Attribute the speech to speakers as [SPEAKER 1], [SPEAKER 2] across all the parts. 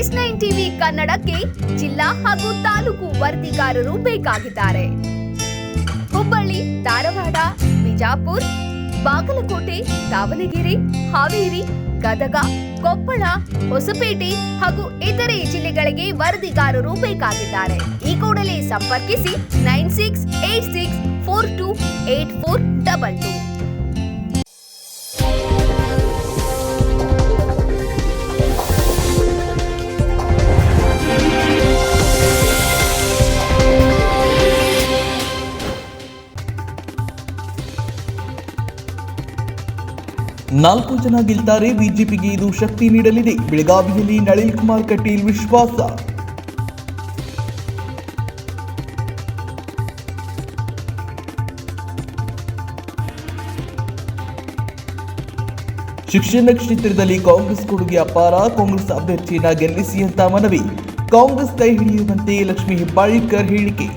[SPEAKER 1] S9 TV ಕನ್ನಡಕ್ಕೆ ಜಿಲ್ಲಾ ಹಾಗೂ ತಾಲೂಕು ವರದಿಗಾರರು ಬೇಕಾಗಿದ್ದಾರೆ. ಹುಬ್ಬಳ್ಳಿ, ಧಾರವಾಡ, ಬಿಜಾಪುರ, ಬಾಗಲಕೋಟೆ, ದಾವಣಗೆರೆ, ಹಾವೇರಿ, ಗದಗ, ಕೊಪ್ಪಳ, ಹೊಸಪೇಟೆ ಹಾಗೂ ಇತರೆ ಜಿಲ್ಲೆಗಳಿಗೆ ವರದಿಗಾರರು ಬೇಕಾಗಿದ್ದಾರೆ. ಈ ಕೂಡಲೇ ಸಂಪರ್ಕಿಸಿ 9686428422.
[SPEAKER 2] ನಾಲ್ಕು ಜನ ಗೆಲ್ತಾರೆ, ಬಿಜೆಪಿಗೆ ಇದು ಶಕ್ತಿ ನೀಡಲಿದೆ. ಬೆಳಗಾವಿಯಲ್ಲಿ ನಳಿನ್ ಕುಮಾರ್ ಕಟೀಲ್ ವಿಶ್ವಾಸ. ಶಿಕ್ಷಣ ಕ್ಷೇತ್ರದಲ್ಲಿ ಕಾಂಗ್ರೆಸ್ ಕೊಡುಗೆ ಅಪಾರ. ಕಾಂಗ್ರೆಸ್ ಅಭ್ಯರ್ಥಿಯನ್ನ ಗೆಲ್ಲಿಸಿ ಅಂತ ಮನವಿ. ಕಾಂಗ್ರೆಸ್ ಕೈ ಹಿಡಿಯುವಂತೆ ಲಕ್ಷ್ಮೀ ಹೆಬ್ಬಾಳ್ಕರ್ ಹೇಳಿಕೆ.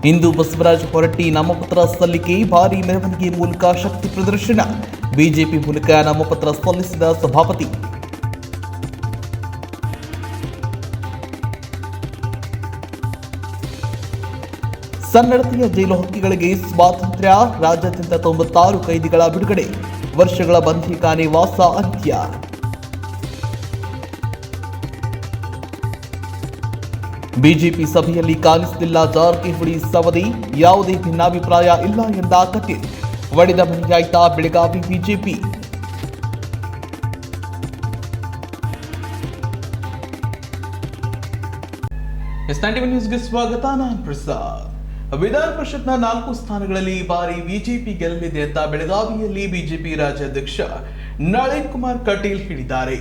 [SPEAKER 2] ಇಂದು ಬಸವರಾಜ ಹೊರಟ್ಟಿ ನಾಮಪತ್ರ ಸಲ್ಲಿಕೆ. ಭಾರೀ ಮೆರವಣಿಗೆ ಮೂಲಕ ಶಕ್ತಿ ಪ್ರದರ್ಶನ. ಬಿಜೆಪಿ ಮೂಲಕ ನಾಮಪತ್ರ ಸಲ್ಲಿಸಿದ ಸಭಾಪತಿ. ಸನ್ನಡತೆಯ ಜೈಲು ಹಕ್ಕಿಗಳಿಗೆ ಸ್ವಾತಂತ್ರ್ಯ. ರಾಜ್ಯಾದ್ಯಂತ 96 ಕೈದಿಗಳ ಬಿಡುಗಡೆ. ವರ್ಷಗಳ ಬಂಧಿಖಾನೆ ವಾಸ ಅಂತ್ಯ. ಬಿಜೆಪಿ ಸಭೆಯಲ್ಲಿ ಕಾಣಿಸಲಿಲ್ಲ ಜಾರಕಿಹೊಳಿ ಸವದಿ. ಯಾವುದೇ ಭಿನ್ನಾಭಿಪ್ರಾಯ ಇಲ್ಲ ಎಂದ ಕಟೀಲ್. ಒಡೆದ ಮನೆಯಾಯ್ತಾ ಬೆಳಗಾವಿ ಬಿಜೆಪಿ. S9 ಟಿವಿ ನ್ಯೂಸ್ಗೆ ಸ್ವಾಗತ. ನಾನು ಪ್ರಸಾದ್. ವಿಧಾನ ಪರಿಷತ್ನ 4 ಸ್ಥಾನಗಳಲ್ಲಿ ಈ ಬಾರಿ ಬಿಜೆಪಿ ಗೆಲ್ಲಲಿದೆ ಅಂತ ಬೆಳಗಾವಿಯಲ್ಲಿ ಬಿಜೆಪಿ ರಾಜ್ಯಾಧ್ಯಕ್ಷ ನಳಿನ್ ಕುಮಾರ್ ಕಟೀಲ್ ಹೇಳಿದ್ದಾರೆ.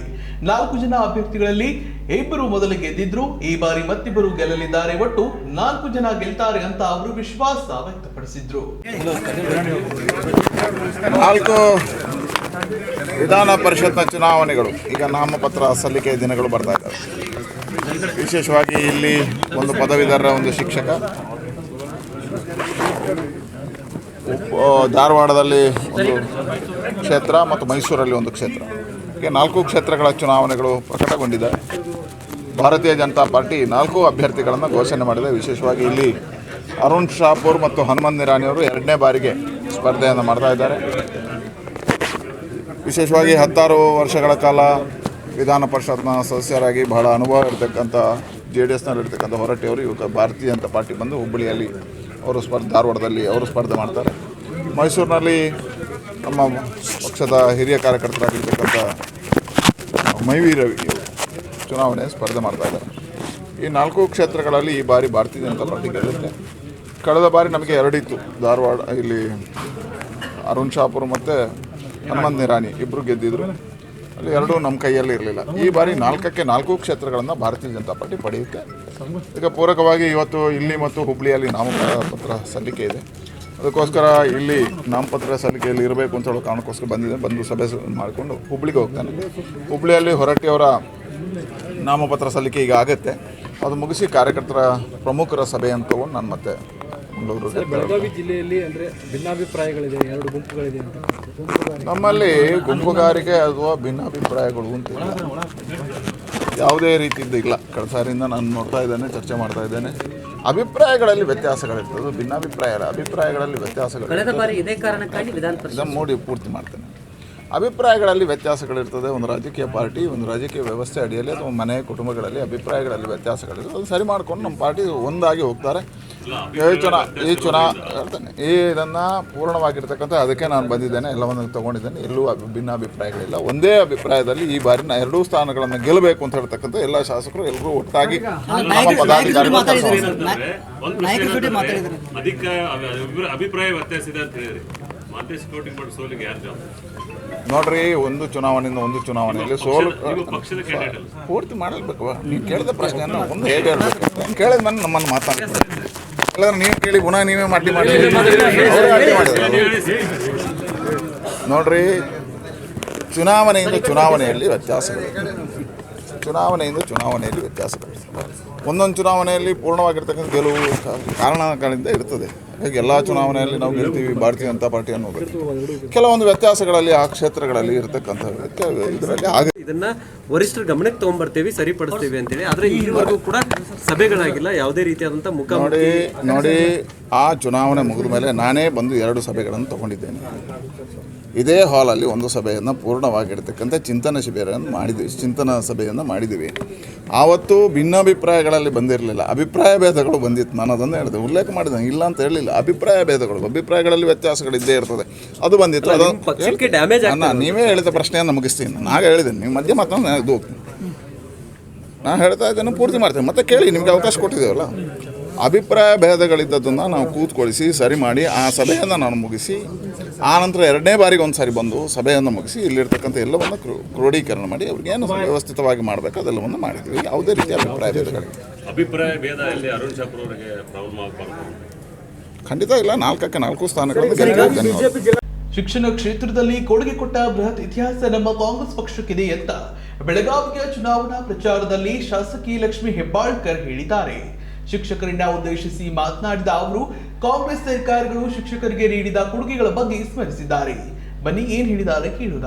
[SPEAKER 2] 4 ಜನ ಅಭ್ಯರ್ಥಿಗಳಲ್ಲಿ 2 ಮೊದಲು ಗೆದ್ದಿದ್ರು. ಈ ಬಾರಿ ಮತ್ತಿಬ್ಬರು ಗೆಲ್ಲಲಿದ್ದಾರೆ. ಒಟ್ಟು 4 ಜನ ಗೆಲ್ತಾರೆ ಅಂತ ಅವರು ವಿಶ್ವಾಸ ವ್ಯಕ್ತಪಡಿಸಿದ್ರು.
[SPEAKER 3] 4 ವಿಧಾನ ಪರಿಷತ್ನ ಚುನಾವಣೆಗಳು ಈಗ ನಾಮಪತ್ರ ಸಲ್ಲಿಕೆ ದಿನಗಳು ಬರ್ತಾ ಇದ್ದಾವೆ. ವಿಶೇಷವಾಗಿ ಇಲ್ಲಿ ಒಂದು ಪದವೀಧರ, ಒಂದು ಶಿಕ್ಷಕ, ಧಾರವಾಡದಲ್ಲಿ ಒಂದು ಕ್ಷೇತ್ರ ಮತ್ತು ಮೈಸೂರಲ್ಲಿ ಒಂದು ಕ್ಷೇತ್ರ, ಹೀಗೆ 4 ಕ್ಷೇತ್ರಗಳ ಚುನಾವಣೆಗಳು ಪ್ರಕಟಗೊಂಡಿದೆ. ಭಾರತೀಯ ಜನತಾ ಪಾರ್ಟಿ 4 ಅಭ್ಯರ್ಥಿಗಳನ್ನು ಘೋಷಣೆ ಮಾಡಿದೆ. ವಿಶೇಷವಾಗಿ ಇಲ್ಲಿ ಅರುಣ್ ಶಾಪೂರ್ ಮತ್ತು ಹನುಮಂತ್ ನಿರಾಣಿಯವರು 2ನೇ ಬಾರಿಗೆ ಸ್ಪರ್ಧೆಯನ್ನು ಮಾಡ್ತಾ ಇದ್ದಾರೆ. ವಿಶೇಷವಾಗಿ 16 ವರ್ಷಗಳ ಕಾಲ ವಿಧಾನ ಪರಿಷತ್ನ ಸದಸ್ಯರಾಗಿ ಬಹಳ ಅನುಭವ ಇರತಕ್ಕಂಥ JDSನಲ್ಲಿರ್ತಕ್ಕಂಥ ಹೊರಟ್ಟಿಯವರು ಇವಾಗ ಭಾರತೀಯ ಜನತಾ ಪಾರ್ಟಿ ಬಂದು ಹುಬ್ಬಳ್ಳಿಯಲ್ಲಿ ಅವರು ಧಾರವಾಡದಲ್ಲಿ ಅವರು ಸ್ಪರ್ಧೆ ಮಾಡ್ತಾರೆ. ಮೈಸೂರಿನಲ್ಲಿ ನಮ್ಮ ಪಕ್ಷದ ಹಿರಿಯ ಕಾರ್ಯಕರ್ತರಾಗಿರ್ತಕ್ಕಂಥ ಮೈವಿ ರವಿ ಚುನಾವಣೆ ಸ್ಪರ್ಧೆ ಮಾಡ್ತಾ ಇದ್ದಾರೆ. ಈ 4 ಕ್ಷೇತ್ರಗಳಲ್ಲಿ ಈ ಬಾರಿ ಭಾರತೀಯ ಜನತಾ ಪಾರ್ಟಿ ಗೆಲ್ಲುತ್ತೆ. ಕಳೆದ ಬಾರಿ ನಮಗೆ 2 ಇತ್ತು. ಧಾರವಾಡ ಇಲ್ಲಿ ಅರುಣ್ ಶಾಪುರ್ ಮತ್ತು ಹನುಮಂತ್ ನಿರಾಣಿ ಇಬ್ಬರು ಗೆದ್ದಿದ್ರು. ಅಲ್ಲಿ 2 ನಮ್ಮ ಕೈಯಲ್ಲಿ ಇರಲಿಲ್ಲ. ಈ ಬಾರಿ 4ಕ್ಕೆ 4 ಕ್ಷೇತ್ರಗಳನ್ನು ಭಾರತೀಯ ಜನತಾ ಪಾರ್ಟಿ ಪಡೆಯುತ್ತೆ. ಈಗ ಪೂರಕವಾಗಿ ಇವತ್ತು ಇಲ್ಲಿ ಮತ್ತು ಹುಬ್ಬಳ್ಳಿಯಲ್ಲಿ ನಾಮಪತ್ರ ಸಲ್ಲಿಕೆ ಇದೆ. ಅದಕ್ಕೋಸ್ಕರ ಇಲ್ಲಿ ನಾಮಪತ್ರ ಸಲ್ಲಿಕೆಯಲ್ಲಿ ಇರಬೇಕು ಅಂತ ಹೇಳೋ ಕಾರಣಕ್ಕೋಸ್ಕರ ಬಂದು ಸಭೆ ಮಾಡಿಕೊಂಡು ಹುಬ್ಬಳ್ಳಿಗೆ ಹೋಗ್ತಾನೆ. ಹುಬ್ಬಳ್ಳಿಯಲ್ಲಿ ಹೊರಟ್ಟಿಯವರ ನಾಮಪತ್ರ ಸಲ್ಲಿಕೆ ಈಗ ಆಗುತ್ತೆ. ಅದು ಮುಗಿಸಿ ಕಾರ್ಯಕರ್ತರ ಪ್ರಮುಖರ ಸಭೆ ಅಂತ ತಗೊಂಡು ನಾನು ಮತ್ತೆ ಮಂಗಳೂರಿಗೆ.
[SPEAKER 4] ಬೆಳಗಾವಿ ಜಿಲ್ಲೆಯಲ್ಲಿ ಅಂದರೆ ಭಿನ್ನಾಭಿಪ್ರಾಯಗಳಿದೆ, 2 ಗುಂಪುಗಳಿದೆ ಅಂತ.
[SPEAKER 3] ನಮ್ಮಲ್ಲಿ ಗುಂಪುಗಾರಿಕೆ ಅಥವಾ ಭಿನ್ನಾಭಿಪ್ರಾಯಗಳು ಅಂತ ಯಾವುದೇ ರೀತಿಯಿಂದ ಇಲ್ಲ. ಕಳೆದ ಸಾರಿಯಿಂದ ನಾನು ನೋಡ್ತಾ ಇದ್ದೇನೆ, ಚರ್ಚೆ ಮಾಡ್ತಾ ಇದ್ದೇನೆ. ಅಭಿಪ್ರಾಯಗಳಲ್ಲಿ ವ್ಯತ್ಯಾಸಗಳಿರ್ತದೆ, ಭಿನ್ನಾಭಿಪ್ರಾಯ ಅಭಿಪ್ರಾಯಗಳಲ್ಲಿ ವ್ಯತ್ಯಾಸಗಳು. ಇದನ್ನು ನೋಡಿ ಪೂರ್ತಿ ಮಾಡ್ತೇನೆ. ಅಭಿಪ್ರಾಯಗಳಲ್ಲಿ ವ್ಯತ್ಯಾಸಗಳಿರ್ತದೆ. ಒಂದು ರಾಜಕೀಯ ಪಾರ್ಟಿ, ಒಂದು ರಾಜಕೀಯ ವ್ಯವಸ್ಥೆ ಅಡಿಯಲ್ಲಿ ಅಥವಾ ಮನೆ ಕುಟುಂಬಗಳಲ್ಲಿ ಅಭಿಪ್ರಾಯಗಳಲ್ಲಿ ವ್ಯತ್ಯಾಸಗಳಿರ್ತದೆ. ಅದು ಸರಿ ಮಾಡ್ಕೊಂಡು ನಮ್ಮ ಪಾರ್ಟಿ ಒಂದಾಗಿ ಹೋಗ್ತಾರೆ. ಇದನ್ನು ಪೂರ್ಣವಾಗಿರ್ತಕ್ಕಂಥ ಅದಕ್ಕೆ ನಾನು ಬಂದಿದ್ದೇನೆ, ಎಲ್ಲವನ್ನು ತೊಗೊಂಡಿದ್ದೇನೆ. ಎಲ್ಲೂ ಭಿನ್ನಾಭಿಪ್ರಾಯಗಳಿಲ್ಲ. ಒಂದೇ ಅಭಿಪ್ರಾಯದಲ್ಲಿ ಈ ಬಾರಿ 2 ಸ್ಥಾನಗಳನ್ನು ಗೆಲ್ಲಬೇಕು ಅಂತ ಹೇಳ್ತಕ್ಕಂಥ ಎಲ್ಲ ಶಾಸಕರು ಎಲ್ಲರೂ ಒಟ್ಟಾಗಿ ನಮ್ಮ ಪದಾಧಿಕಾರಿಗಳು ನೋಡ್ರಿ, ಒಂದು ಚುನಾವಣೆಯಿಂದ ಒಂದು ಚುನಾವಣೆಯಲ್ಲಿ ಸೋಲು ಪೂರ್ತಿ ಮಾಡಬೇಕು. ನೀವು ಕೇಳಿದ ಪ್ರಶ್ನೆಯನ್ನು ಒಂದು ಹೇಗೆ ಹೇಳ್ಬೇಕು ಕೇಳಿದ ಮೇಲೆ ನಮ್ಮನ್ನು ಮಾತಾಡ್ತಾರೆ. ಇಲ್ಲಾಂದ್ರೆ ನೀವು ಕೇಳಿ ಪುನಃ ನೀವೇ ಮಾಡಿ ನೋಡ್ರಿ, ಚುನಾವಣೆಯಿಂದ ಚುನಾವಣೆಯಲ್ಲಿ ವ್ಯತ್ಯಾಸಗಳಿರ್ತದೆ. ಒಂದೊಂದು ಚುನಾವಣೆಯಲ್ಲಿ ಪೂರ್ಣವಾಗಿರ್ತಕ್ಕಂಥ ಗೆಲುವು ಕಾರಣಗಳಿಂದ ಇರ್ತದೆ. ಈಗ ಎಲ್ಲ ಚುನಾವಣೆಯಲ್ಲಿ ನಾವು ಗೆಲ್ತೀವಿ ಭಾರತೀಯ ಜನತಾ ಪಾರ್ಟಿ ಅನ್ನೋದು. ಕೆಲವೊಂದು ವ್ಯತ್ಯಾಸಗಳಲ್ಲಿ ಆ ಕ್ಷೇತ್ರಗಳಲ್ಲಿ ಇರತಕ್ಕಂಥ ಇದರಲ್ಲಿ
[SPEAKER 4] ಇದನ್ನ ವರಿಷ್ಠರ ಗಮನಕ್ಕೆ ತಗೊಂಡ್ಬರ್ತೀವಿ, ಸರಿಪಡಿಸ್ತೀವಿ ಅಂತೇಳಿ. ಆದರೆ ಇಲ್ಲಿವರೆಗೂ ಕೂಡ ಸಭೆಗಳಾಗಿಲ್ಲ, ಯಾವುದೇ ರೀತಿಯಾದಂಥ ಮುಖ
[SPEAKER 3] ನೋಡಿ ಆ ಚುನಾವಣೆ ಮುಗಿದ ಮೇಲೆ ನಾನೇ ಬಂದು 2 ಸಭೆಗಳನ್ನು ತಗೊಂಡಿದ್ದೇನೆ. ಇದೇ ಹಾಲಲ್ಲಿ ಒಂದು ಸಭೆಯನ್ನು ಪೂರ್ಣವಾಗಿರ್ತಕ್ಕಂಥ ಚಿಂತನ ಸಭೆಯನ್ನು ಮಾಡಿದ್ದೀವಿ. ಆವತ್ತು ಭಿನ್ನಾಭಿಪ್ರಾಯಗಳಲ್ಲಿ ಬಂದಿರಲಿಲ್ಲ, ಅಭಿಪ್ರಾಯ ಭೇದಗಳು ಬಂದಿತ್ತು. ನಾನು ಅದನ್ನು ಹೇಳಿದೆ, ಉಲ್ಲೇಖ ಮಾಡಿದೆ, ಇಲ್ಲ ಅಂತ ಹೇಳಲಿಲ್ಲ. ಅಭಿಪ್ರಾಯಗಳಲ್ಲಿ ವ್ಯತ್ಯಾಸಗಳಿದ್ದೇ ಇರ್ತದೆ, ಅದು ಬಂದಿತ್ತು. ಅದನ್ನು ನೀವೇ ಹೇಳಿದ ಪ್ರಶ್ನೆಯನ್ನು ಮುಗಿಸ್ತೀನಿ. ನಾನು ಹೇಳಿದ್ದೇನೆ, ನೀವು ಮಧ್ಯೆ ಮಾತನ್ನು ಇದು ನಾನು ಹೇಳ್ತಾ ಇದ್ದೇನೆ, ಪೂರ್ತಿ ಮಾಡ್ತೇನೆ. ಮತ್ತೆ ಕೇಳಿ, ನಿಮಗೆ ಅವಕಾಶ ಕೊಟ್ಟಿದ್ದೇವಲ್ಲ. ಅಭಿಪ್ರಾಯ ಭೇದಗಳಿದ್ದದನ್ನು ನಾವು ಕೂತ್ಕೊಳಿಸಿ ಸರಿ ಮಾಡಿ ಆ ಸಭೆಯನ್ನು ನಾನು ಮುಗಿಸಿ ಆನಂತರ 2ನೇ ಬಾರಿಗೆ ಒಂದು ಸಾರಿ ಬಂದು ಸಭೆಯನ್ನು ಮುಗಿಸಿ ಇಲ್ಲಿರ್ತಕ್ಕಂಥ ಎಲ್ಲವನ್ನು ಕ್ರೋಢೀಕರಣ ಮಾಡಿ ಅವ್ರಿಗೆ ಏನು ವ್ಯವಸ್ಥಿತವಾಗಿ ಮಾಡಬೇಕು ಅದೆಲ್ಲವನ್ನು ಮಾಡಿದ್ದೀವಿ. ಯಾವುದೇ ರೀತಿಯ ಅಭಿಪ್ರಾಯ ಭೇದ ಖಂಡಿತ ಇಲ್ಲ. 4ಕ್ಕೆ 4 ಸ್ಥಾನಗಳನ್ನು
[SPEAKER 2] ಶಿಕ್ಷಣ ಕ್ಷೇತ್ರದಲ್ಲಿ ಕೊಡುಗೆ ಕೊಟ್ಟ ಬೃಹತ್ ಇತಿಹಾಸ ನಮ್ಮ ಕಾಂಗ್ರೆಸ್ ಪಕ್ಷಕ್ಕಿದೆ ಅಂತ ಬೆಳಗಾವಿಯ ಚುನಾವಣಾ ಪ್ರಚಾರದಲ್ಲಿ ಶಾಸಕಿ ಲಕ್ಷ್ಮಿ ಹೆಬ್ಬಾಳ್ಕರ್ ಹೇಳಿದ್ದಾರೆ. ಶಿಕ್ಷಕರನ್ನ ಉದ್ದೇಶಿಸಿ ಮಾತನಾಡಿದ ಅವರು ಕಾಂಗ್ರೆಸ್ ಸರ್ಕಾರಗಳು ಶಿಕ್ಷಕರಿಗೆ ನೀಡಿದ ಕೊಡುಗೆಗಳ ಬಗ್ಗೆ ಸ್ಮರಿಸಿದ್ದಾರೆ. ಬನ್ನಿ ಏನ್ ಹೇಳಿದ್ದಾರೆ ಕೇಳುವುದ.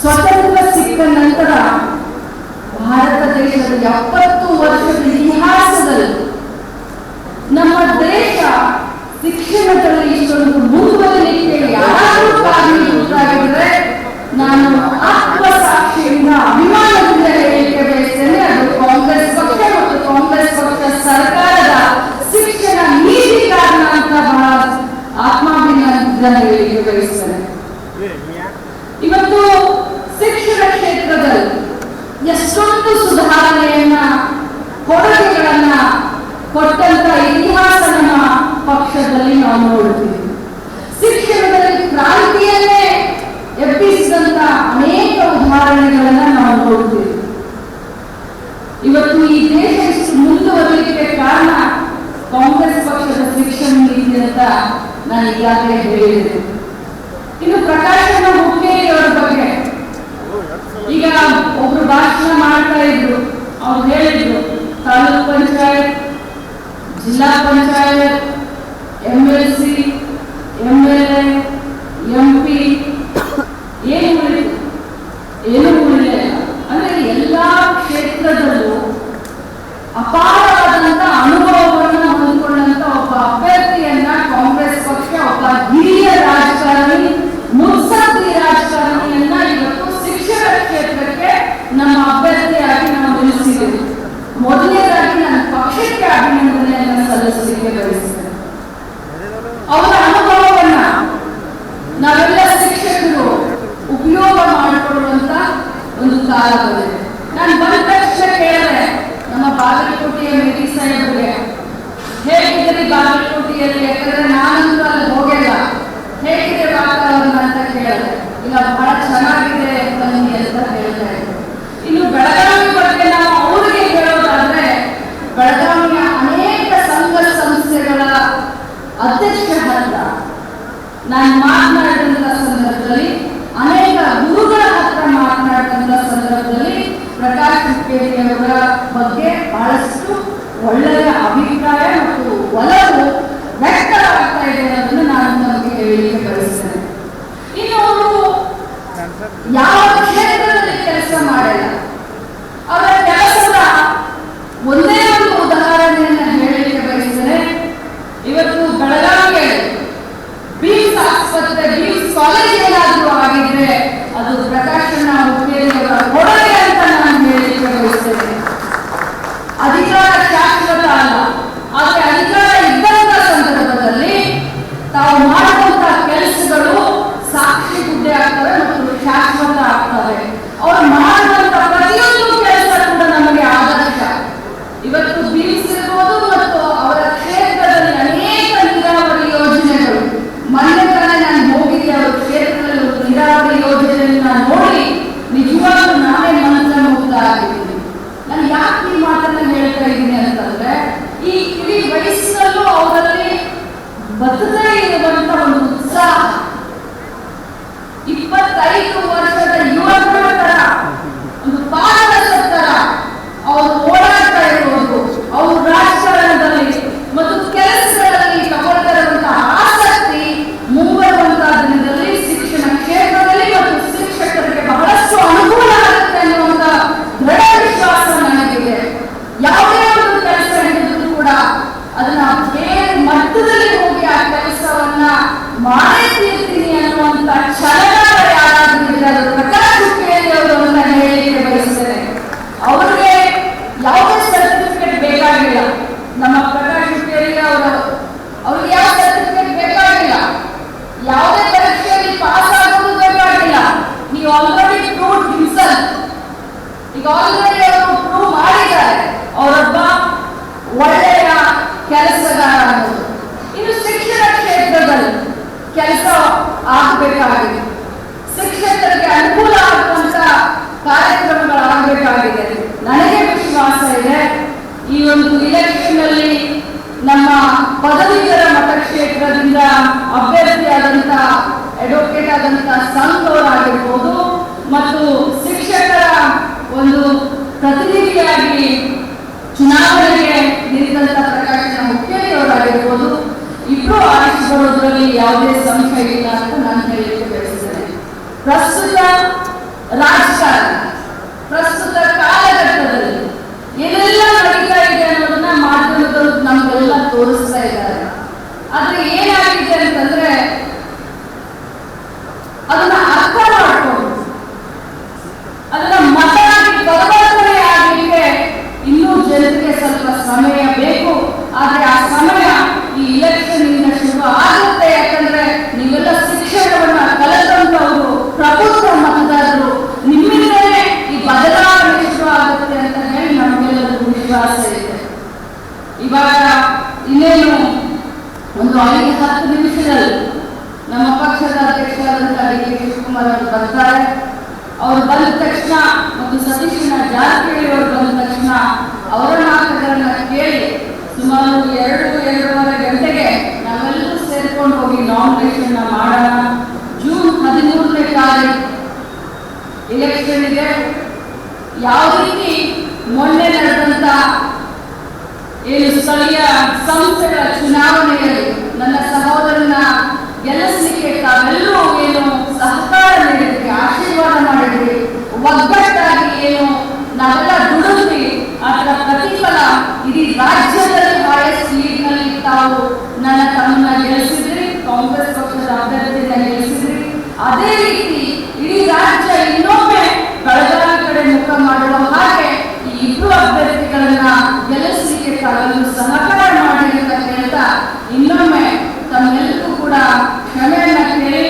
[SPEAKER 5] ಸ್ವತಂತ್ರ ಸಿಕ್ಕ ನಂತರ ಭಾರತ ದೇಶದ 70 ವರ್ಷದ ಇತಿಹಾಸದಲ್ಲಿ ನಮ್ಮ ದೇಶ ಶಿಕ್ಷಣದಲ್ಲಿ ಇಷ್ಟೊಂದು ಮುಂದುವರಿಲಿಕ್ಕೆ ಯಾರಾದರೂ ಕಾರಣೀಭೂತರಾಗಿದ್ದರೆ ನಾನು ಆತ್ಮಸಾಕ್ಷಿಯಿಂದ ಅಭಿಮಾನದಿಂದ ಹೇಳಿಕೆ ಬಯಸ್ತೇನೆ. ಅದು ಕಾಂಗ್ರೆಸ್ ಪಕ್ಷ ಮತ್ತು ಕಾಂಗ್ರೆಸ್ ಪಕ್ಷ ಸರ್ಕಾರದ ಶಿಕ್ಷಣ ನೀತಿ ಕಾರಣ ಅಂತ ಬಹಳ ಆತ್ಮಾಭಿಮಾನದಿಂದ ಹೇಳಿಕೆ ಬಯಸ್ತೇನೆ. ಇವತ್ತು ಶಿಕ್ಷಣ ಕ್ಷೇತ್ರದಲ್ಲಿ ಎಷ್ಟೊಂದು ಸುಧಾರಣೆಯನ್ನ ಕೊಡುಗೆಗಳನ್ನ ಕೊಟ್ಟಂತ ಇತಿಹಾಸ ನಮ್ಮ ಪಕ್ಷದಲ್ಲಿ ನಾವು ನೋಡ್ತೀವಿ. ಶಿಕ್ಷಣದಲ್ಲಿ ಕ್ರಾಂತಿಯನ್ನೇ ಎಬ್ಬಿಸಿದಂತ ಅನೇಕ ಉದಾಹರಣೆಗಳನ್ನ ನಾವು ನೋಡ್ತೀವಿ. ಇವತ್ತು ಈ ದೇಶ ಇಷ್ಟು ಮುಂದುವರಲಿಕ್ಕೆ ಕಾರಣ ಕಾಂಗ್ರೆಸ್ ಪಕ್ಷದ ಶಿಕ್ಷಣ ನೀತಿ ಅಂತ ನಾನು ಈಗಾಗಲೇ ಹೇಳಿದೆ. ಇನ್ನು ಪ್ರಕಾಶನ ಹುಕ್ಕೇರಿ ಅವರ ಬಗ್ಗೆ ಈಗ ಒಬ್ರು ಭಾಷಣ ಮಾಡ್ತಾ ಇದ್ರು. ಅವ್ರು ಹೇಳಿದ್ರು ತಾಲೂಕ್ ಪಂಚಾಯತ್, ಜಿಲ್ಲಾ ಪಂಚಾಯತ್, MLC, MLA, MP ಏನು ಉಳಿದಿಲ್ಲ. ಅಂದ್ರೆ ಎಲ್ಲಾ ಕ್ಷೇತ್ರದಲ್ಲೂ ಅಪಾರವಾದಂತ ಅನುಭವವನ್ನು ಹೊಂದಿಕೊಂಡಂತ ಒಬ್ಬ ಅಭ್ಯರ್ಥಿಯನ್ನ ಕಾಂಗ್ರೆಸ್ ಪಕ್ಷ ಒಬ್ಬ ಹಿರಿಯ ರಾಜಕಾರಣಿ, ಮುತ್ಸದ್ದಿ ರಾಜಕಾರಣಿಯನ್ನ ಇವತ್ತು ಶಿಕ್ಷಣ ಕ್ಷೇತ್ರಕ್ಕೆ ನಮ್ಮ ಅಭ್ಯರ್ಥಿಯಾಗಿ ನಾವು ನಿಲ್ಲಿಸಿದ್ದೇವೆ. ಮೊದಲನೇದಾಗಿ ನನ್ನ ಪಕ್ಷಕ್ಕೆ ಅಭಿನಂದನೆಯನ್ನು ಸಲ್ಲಿಸಲಿಕ್ಕೆ ಬಯಸ್ತೇನೆ. ಅವರ ಅನುಭವವನ್ನ ನಾವೆಲ್ಲ ಶಿಕ್ಷಕರು ಉಪಯೋಗ ಮಾಡಿಕೊಳ್ಳುವಂತ ಒಂದು ಕಾಲ ಬಂದಿದೆ. ನಾನು ಬಂದ ತಕ್ಷಣ ಕೇಳಿದೆ ನಮ್ಮ ಬಾಗಲಕೋಟೆಯ ಮೇಟಿ ಸಾಹೇಬರಿಗೆ, ಹೇಗಿದ್ರಿ ಬಾಗಲಕೋಟೆಯಲ್ಲಿ? ಯಾಕಂದ್ರೆ ನಾನಂತೂ ಅಲ್ಲಿ ಹೋಗಿಲ್ಲ, ಹೇಗಿದೆ ವಾತಾವರಣ ಅಂತ ಕೇಳಿದೆ. ಇಲ್ಲ ಬಹಳ ಚೆನ್ನಾಗಿದೆ ಬನ್ನಿ ಅಂತ ಹೇಳ್ತಾ ಇದ್ರು. ಇನ್ನು ಬೆಳಗಾವಿ ಬಗ್ಗೆ ನಾವು ಅವರಿಗೆ ಹೇಳೋದಾದ್ರೆ, ಬೆಳಗಾವಿಯ ಅನೇಕ ಸಂಘ ಸಂಸ್ಥೆಗಳ ಅಧ್ಯಕ್ಷರ ಹತ್ರ ನಾನು ಮಾತನಾಡಿದಂತ ಸಂದರ್ಭದಲ್ಲಿ, ಅನೇಕ ಗುರುಗಳ ಹತ್ರ ಮಾತನಾಡಿದಂತ ಸಂದರ್ಭದಲ್ಲಿ ಪ್ರಕಾಶ್ ಹುಕ್ಕೇರಿಯವರ ಬಗ್ಗೆ ಬಹಳಷ್ಟು ಒಳ್ಳೆಯ ಅಭಿಪ್ರಾಯ ಮತ್ತು ಒಲವು ವ್ಯಕ್ತವಾಗ್ತಾ ಇದೆ ಅನ್ನೋದನ್ನು ನಾನು ನಮಗೆ ಹೇಳಲಿಕ್ಕೆ ಬಯಸ್ತೇನೆ. ಇನ್ನು ಅವರು ಯಾವ ಕ್ಷೇತ್ರದಲ್ಲಿ ಕೆಲಸ ಮಾಡಿಲ್ಲ, ಅವರ ಕೆಲಸದ ಒಂದೇ ಒಂದು ಉದಾಹರಣೆಯನ್ನು ಹೇಳಲಿಕ್ಕೆ ಬಯಸ್ತೇನೆ. ಇವತ್ತು ಬೆಳಗಾವಿಯಲ್ಲಿ ಬೀಮ್ಸ್ ಆಸ್ಪತ್ರೆ, ಬೀಮ್ಸ್ ಕಾಲೇಜ್ ಏನಾದರೂ ಆಗಿದ್ರೆ ಅದು ಪ್ರಕಾಶನ ಹುಕ್ಕೇರಿಯವರ ಕೊಡುಗೆ ಅಂತ ನಾನು ಹೇಳಲಿಕ್ಕೆ ಬಯಸ್ತೇನೆ. ಅಧಿಕಾರ ಶಾಶ್ವತ ಅಲ್ಲ, ಆದರೆ ಅಧಿಕಾರ ಇದ್ದಂತ ಸಂದರ್ಭದಲ್ಲಿ ತಾವು ಮಾಡುವಂತ ಕೆಲಸಗಳು ಸಾಕ್ಷಿ ಹುದ್ದೆ ಆಗ್ತವೆ ಮತ್ತು ಶಾಶ್ವತ ಆಗ್ತವೆ. ಅವರು ಮಾಡುವಂತ 25 ವರ್ಷದ ಯುವಕರ ತರ ಒಂದು ಪಾದರಸದ ತರ ಅವರು ಓಡಾಡ್ತಾ ಇರುವುದು, ಅವರು ರಾಜಕಾರಣದಲ್ಲಿ ಮತ್ತು ಕೆಲಸಗಳಲ್ಲಿ ತಗೊಳ್ತಾ ಇರುವಂತಹ ಆಸಕ್ತಿ ಮುಂಬರುವಂತಹ ದಿನದಲ್ಲಿ ಶಿಕ್ಷಣ ಕ್ಷೇತ್ರದಲ್ಲಿ ಮತ್ತು ಶಿಕ್ಷಕರಿಗೆ ಬಹಳಷ್ಟು ಅನುಕೂಲ ಆಗುತ್ತೆ ಅನ್ನುವಂತ ದೃಢ ವಿಶ್ವಾಸ ನನಗಿದೆ. ಯಾವುದೇ ಒಂದು ಕೆಲಸ ಹಿಡಿದ್ರು ಕೂಡ ಅದನ್ನ ಬೇರೆ ಮಟ್ಟದಲ್ಲಿ ಹೋಗಿ ಆ ಕೆಲಸವನ್ನ ಮಾಡೇ ತೀರ್ತೀನಿ ಅನ್ನುವಂತ ಛಲಗಾರ ಯಾರಾದ್ರೂ ಇದ್ದಾರೆ, ಪ್ರಕಾಶ್ ಹುಕ್ಕೇರಿ ಅವರು ಅಂತ ಹೇಳಿಕೆ ಬಯಸ್ತೇನೆ. ಅವ್ರಿಗೆ ಯಾವುದೇ ಸರ್ಟಿಫಿಕೇಟ್ ಬೇಕಾಗಿಲ್ಲ. ನಮ್ಮ ಪ್ರಕಾಶ್ ಹುಕ್ಕೇರಿ ಅವರು ಅವ್ರಿಗೆ ಯಾವ ಸರ್ಟಿಫಿಕೇಟ್ ಬೇಕಾಗಿಲ್ಲ, ಯಾವುದೇ ಪರೀಕ್ಷೆಯಲ್ಲಿ ಪಾಸ್ ಆಗೋದು ಬೇಕಾಗಿಲ್ಲ. ನೀವು ಆಲ್ರೆಡಿ ಪ್ರೂವ್ ಹಿಮ್ಸೆಲ್ಫ್, ಈಗ ಆಲ್ರೆಡಿ ಅವರು ಪ್ರೂವ್ ಮಾಡಿದ್ದಾರೆ ಅವರೊಬ್ಬ ಒಳ್ಳೆಯ ಕೆಲಸಗಾರ ಅನ್ನೋದು. ಇನ್ನು ಶಿಕ್ಷಣ ಕ್ಷೇತ್ರದಲ್ಲಿ ಕೆಲಸ ಆಗಬೇಕಾಗಿದೆ, ಶಿಕ್ಷಕರಿಗೆ ಅನುಕೂಲ ಆಗುವಂತ ಕಾರ್ಯಕ್ರಮಗಳಾಗಬೇಕಾಗಿದೆ. ನನಗೆ ವಿಶ್ವಾಸ ಇದೆ ಈ ಒಂದು ಇಲೆಕ್ಷನ್ ಅಲ್ಲಿ ನಮ್ಮ ಪದವೀಧರ ಮತಕ್ಷೇತ್ರದಿಂದ ಅಭ್ಯರ್ಥಿಯಾದಂತ ಅಡ್ವೊಕೇಟ್ ಆದಂತ ಸಂಘವರಾಗಿರ್ಬೋದು ಮತ್ತು ಶಿಕ್ಷಕರ ಒಂದು ಪ್ರತಿನಿಧಿಯಾಗಿ ಚುನಾವಣೆಗೆ ನಿಂತ ಪ್ರಕಾಶ್ ಹುಕ್ಕೇರಿ ಅವರಾಗಿರ್ಬೋದು, ಇಬ್ಬರು ಆರಿಸಿ ಬರೋದ್ರಲ್ಲಿ ಯಾವುದೇ ಸಂಶಯ ಇಲ್ಲ ಅಂತ ನಾನು ಹೇಳಲಿಕ್ಕೆ ಬಯಸ್ತೇನೆ. ಪ್ರಸ್ತುತ ರಾಜಕಾರಣ, ಪ್ರಸ್ತುತ ಕಾಲಘಟ್ಟದಲ್ಲಿ ಏನೆಲ್ಲ ನಡೀತಾ ಇದೆ ಅನ್ನೋದನ್ನ ಮಾಧ್ಯಮಗಳು ನಮಗೆಲ್ಲ ತೋರಿಸ್ತಾ ಇದ್ದಾರೆ. ಆದ್ರೆ ಏನಾಗಿದೆ ಅಂತಂದ್ರೆ ಅದನ್ನ ಅರ್ಥ ಮಾಡ್ಕೊಂಡು ಅದನ್ನ ಮತಾಗಿ ಪರಿವರ್ತನೆ ಆಗಲಿಕ್ಕೆ ಇನ್ನೂ ಜನರಿಗೆ ಸ್ವಲ್ಪ ಸಮಯ ಬೇಕು. ಆದ್ರೆ ಆ ಸಮಯ ಈ ಇಲೆಕ್ಷನ್ ಇಂದ ಶುರು ಆಗುತ್ತೆ. ಯಾಕಂದ್ರೆ ನೀವೆಲ್ಲ ಶಿಕ್ಷಣವನ್ನ ಕಲಿತಂತವರು, ಪ್ರಬುದ್ಧ ಮತದಾರರು, ನಿಮ್ಮಿಂದಲೇ ಈ ಬದಲಾವಣೆ ಶುರು ಆಗುತ್ತೆ ಅಂತ ಹೇಳಿ ನಮಗೆಲ್ಲರಿಗೂ ವಿಶ್ವಾಸ ಇದೆ. ಇವಾಗ ಇನ್ನೇನು ಒಂದು 5-10 ನಿಮಿಷದಲ್ಲಿ ನಮ್ಮ ಪಕ್ಷದ ಅಧ್ಯಕ್ಷರಾದಂತಹ ಡಿ.ಕೆ. ಶಿವಕುಮಾರ್ ಅವರು ಬರ್ತಾರೆ. ಅವರು ಬಂದ ತಕ್ಷಣ ಮತ್ತು ಸತೀಶನ ಜಾರಕಿಹೊಳಿ ಅವರು ಬಂದ ತಕ್ಷಣ ಅವರ ಮಾತುಗಳನ್ನ ಕೇಳಿ ಸುಮಾರು 2-2.5 ಗಂಟೆಗೆ ನಾವೆಲ್ಲರೂ ಸೇರ್ಕೊಂಡು ಹೋಗಿ ನಾಮಿನೇಷನ್ ಮಾಡೋಣ. ಜೂನ್ 13ನೇ ತಾರೀಕು ಇಲೆಕ್ಷನ್ ಇದೆ. ಯಾವ ರೀತಿ ಮೊನ್ನೆ ನಡೆದಂತ ಏನು ಸ್ಥಳೀಯ ಸಂಸ್ಥೆಗಳ ಚುನಾವಣೆಯಲ್ಲಿ ನನ್ನ ಸಹೋದರನ ಗೆಲ್ಲಿಸಲಿಕ್ಕೆ ತಾವೆಲ್ಲರೂ ಏನು ಸಹಕಾರ ನೀಡಿದ್ರಿ, ಆಶೀರ್ವಾದ ಮಾಡಿದ್ರಿ, ಒಗ್ಗಟ್ಟಾಗಿ ಏನು ನಾವೆಲ್ಲ ದುಡಿದ್ವಿ, ಅದರ ಪ್ರತಿಫಲ ಇಡೀ ರಾಜ್ಯದಲ್ಲಿ ಹೈಯೆಸ್ಟ್ ಲೀಡ್ ನಲ್ಲಿ ತಾವು ನನ್ನ ತಮ್ಮನ್ನ ಗೆಲ್ಲಿಸಿದ್ರಿ, ಕಾಂಗ್ರೆಸ್ ಪಕ್ಷದ ಅಭ್ಯರ್ಥಿಯನ್ನ ಗೆಲ್ಲಿಸಿದ್ರಿ. ಅದೇ ರೀತಿ ಇಡೀ ರಾಜ್ಯ ಇನ್ನೊಮ್ಮೆ ಬೆಳಗಾವಿ ಕಡೆ ಮುಖ ಮಾಡುವ ಹಾಗೆ ಈ ಇಬ್ಬರು ಅಭ್ಯರ್ಥಿಗಳನ್ನ ಗೆಲ್ಲಿಸಲಿಕ್ಕೆ ತಾವೆಲ್ಲರೂ ಸಹಕಾರ ಮಾಡಿ ಅಂತ ಹೇಳ್ತಾ ಇನ್ನೊಮ್ಮೆ ತಮ್ಮೆಲ್ಲರೂ ಕೂಡ ಕ್ಷಮೆಯನ್ನ ಕೇಳಿ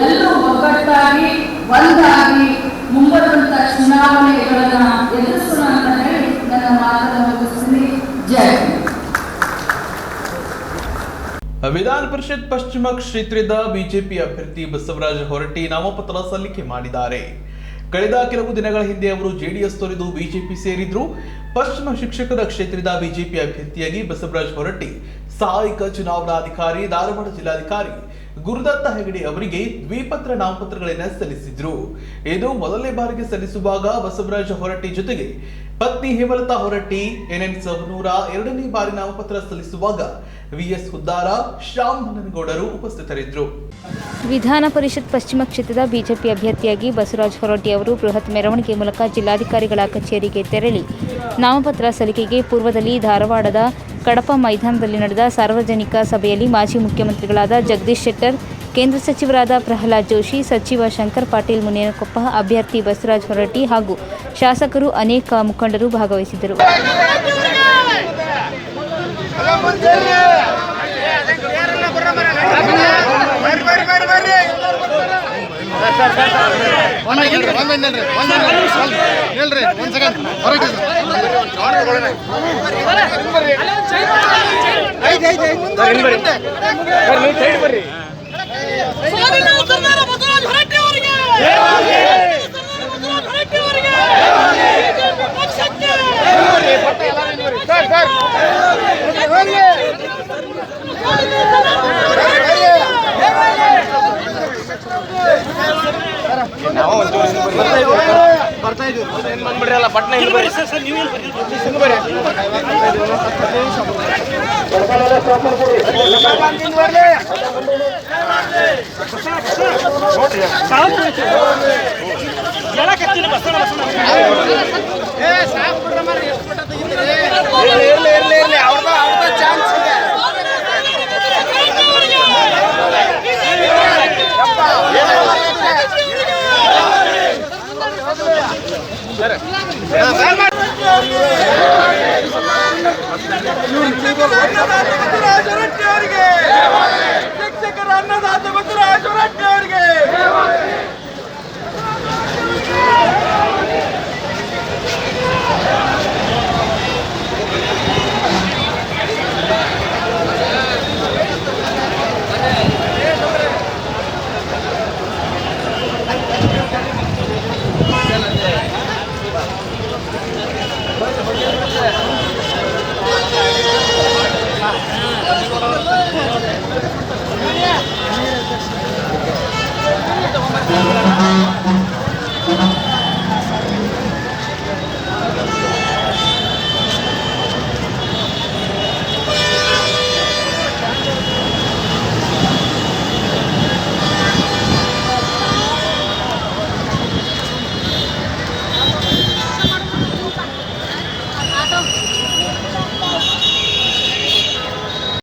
[SPEAKER 5] ಎಲ್ಲರೂ ಒಗ್ಗಟ್ಟಾಗಿ ಒಂದಾಗಿ ಮುಂಬರುವಂತ ಚುನಾವಣೆಗಳನ್ನ ಎದುರಿಸೋಣ ಅಂತ ಹೇಳಿ ನನ್ನ ಮಾತನ್ನು ಮುಗಿಸ್ತೀನಿ. ಜೈ
[SPEAKER 2] ವಿಧಾನ ಪರಿಷತ್ ಪಶ್ಚಿಮ ಕ್ಷೇತ್ರದ ಬಿಜೆಪಿ ಅಭ್ಯರ್ಥಿ ಬಸವರಾಜ ಹೊರಟ್ಟಿ ನಾಮಪತ್ರ ಸಲ್ಲಿಕೆ ಮಾಡಿದ್ದಾರೆ. ಕಳೆದ ಕೆಲವು ದಿನಗಳ ಹಿಂದೆ ಅವರು ಜೆಡಿಎಸ್ ತೊರೆದು ಬಿಜೆಪಿ ಸೇರಿದ್ರು. ಪಶ್ಚಿಮ ಶಿಕ್ಷಕರ ಕ್ಷೇತ್ರದ ಬಿಜೆಪಿ ಅಭ್ಯರ್ಥಿಯಾಗಿ ಬಸವರಾಜ ಹೊರಟ್ಟಿ ಸಹಾಯಕ ಚುನಾವಣಾಧಿಕಾರಿ ಧಾರವಾಡ ಜಿಲ್ಲಾಧಿಕಾರಿ ಗುರುದತ್ತ ಹೆಗಡೆ ಅವರಿಗೆ ದ್ವಿಪತ್ರ ನಾಮಪತ್ರಗಳನ್ನು ಸಲ್ಲಿಸಿದ್ರು. ಇದು ಮೊದಲನೇ ಬಾರಿಗೆ ಸಲ್ಲಿಸುವಾಗ ಬಸವರಾಜ ಹೊರಟ್ಟಿ ಜೊತೆಗೆ ಪತ್ನಿ ಹೇಮಲತಾ ಹೊರಟ್ಟಿ, ಎನ್ಎನ್ ಸವನೂರ ಎರಡನೇ ಬಾರಿ ನಾಮಪತ್ರ ಸಲ್ಲಿಸುವಾಗ ವಿಎಸ್ ಹುದ್ದಾರ, ಶ್ಯಾಮ್ ಮನ್ನನಗೌಡರು ಉಪಸ್ಥಿತರಿದ್ದರು.
[SPEAKER 6] ವಿಧಾನ ಪರಿಷತ್ ಪಶ್ಚಿಮ ಕ್ಷೇತ್ರದ ಬಿಜೆಪಿ ಅಭ್ಯರ್ಥಿಯಾಗಿ ಬಸವರಾಜ ಹೊರಟ್ಟಿ ಅವರು ಬೃಹತ್ ಮೆರವಣಿಗೆ ಮೂಲಕ ಜಿಲ್ಲಾಧಿಕಾರಿಗಳ ಕಚೇರಿಗೆ ತೆರಳಿ ನಾಮಪತ್ರ ಸಲ್ಲಿಕೆಗೆ ಪೂರ್ವದಲ್ಲಿ ಧಾರವಾಡದ ಕಡಪ ಮೈದಾನದಲ್ಲಿ ನಡೆದ ಸಾರ್ವಜನಿಕ ಸಭೆಯಲ್ಲಿ ಮಾಜಿ ಮುಖ್ಯಮಂತ್ರಿಗಳಾದ ಜಗದೀಶ್ ಶೆಟ್ಟರ್, ಕೇಂದ್ರ ಸಚಿವರಾದ ಪ್ರಹ್ಲಾದ್ ಜೋಶಿ, ಸಚಿವ ಶಂಕರ್ ಪಾಟೀಲ್ ಮುನೇನಕೊಪ್ಪ, ಅಭ್ಯರ್ಥಿ ಬಸವರಾಜ ಹೊರಟ್ಟಿ ಹಾಗೂ ಶಾಸಕರು ಅನೇಕ ಮುಖಂಡರು ಭಾಗವಹಿಸಿದ್ದರು.
[SPEAKER 7] ಸರ್ ಶಿಕ್ಷಕರ ಅನ್ನದಾತ ಬಸವರಾಜ ಹೊರಟ್ಟಿ ಅವರಿಗೆ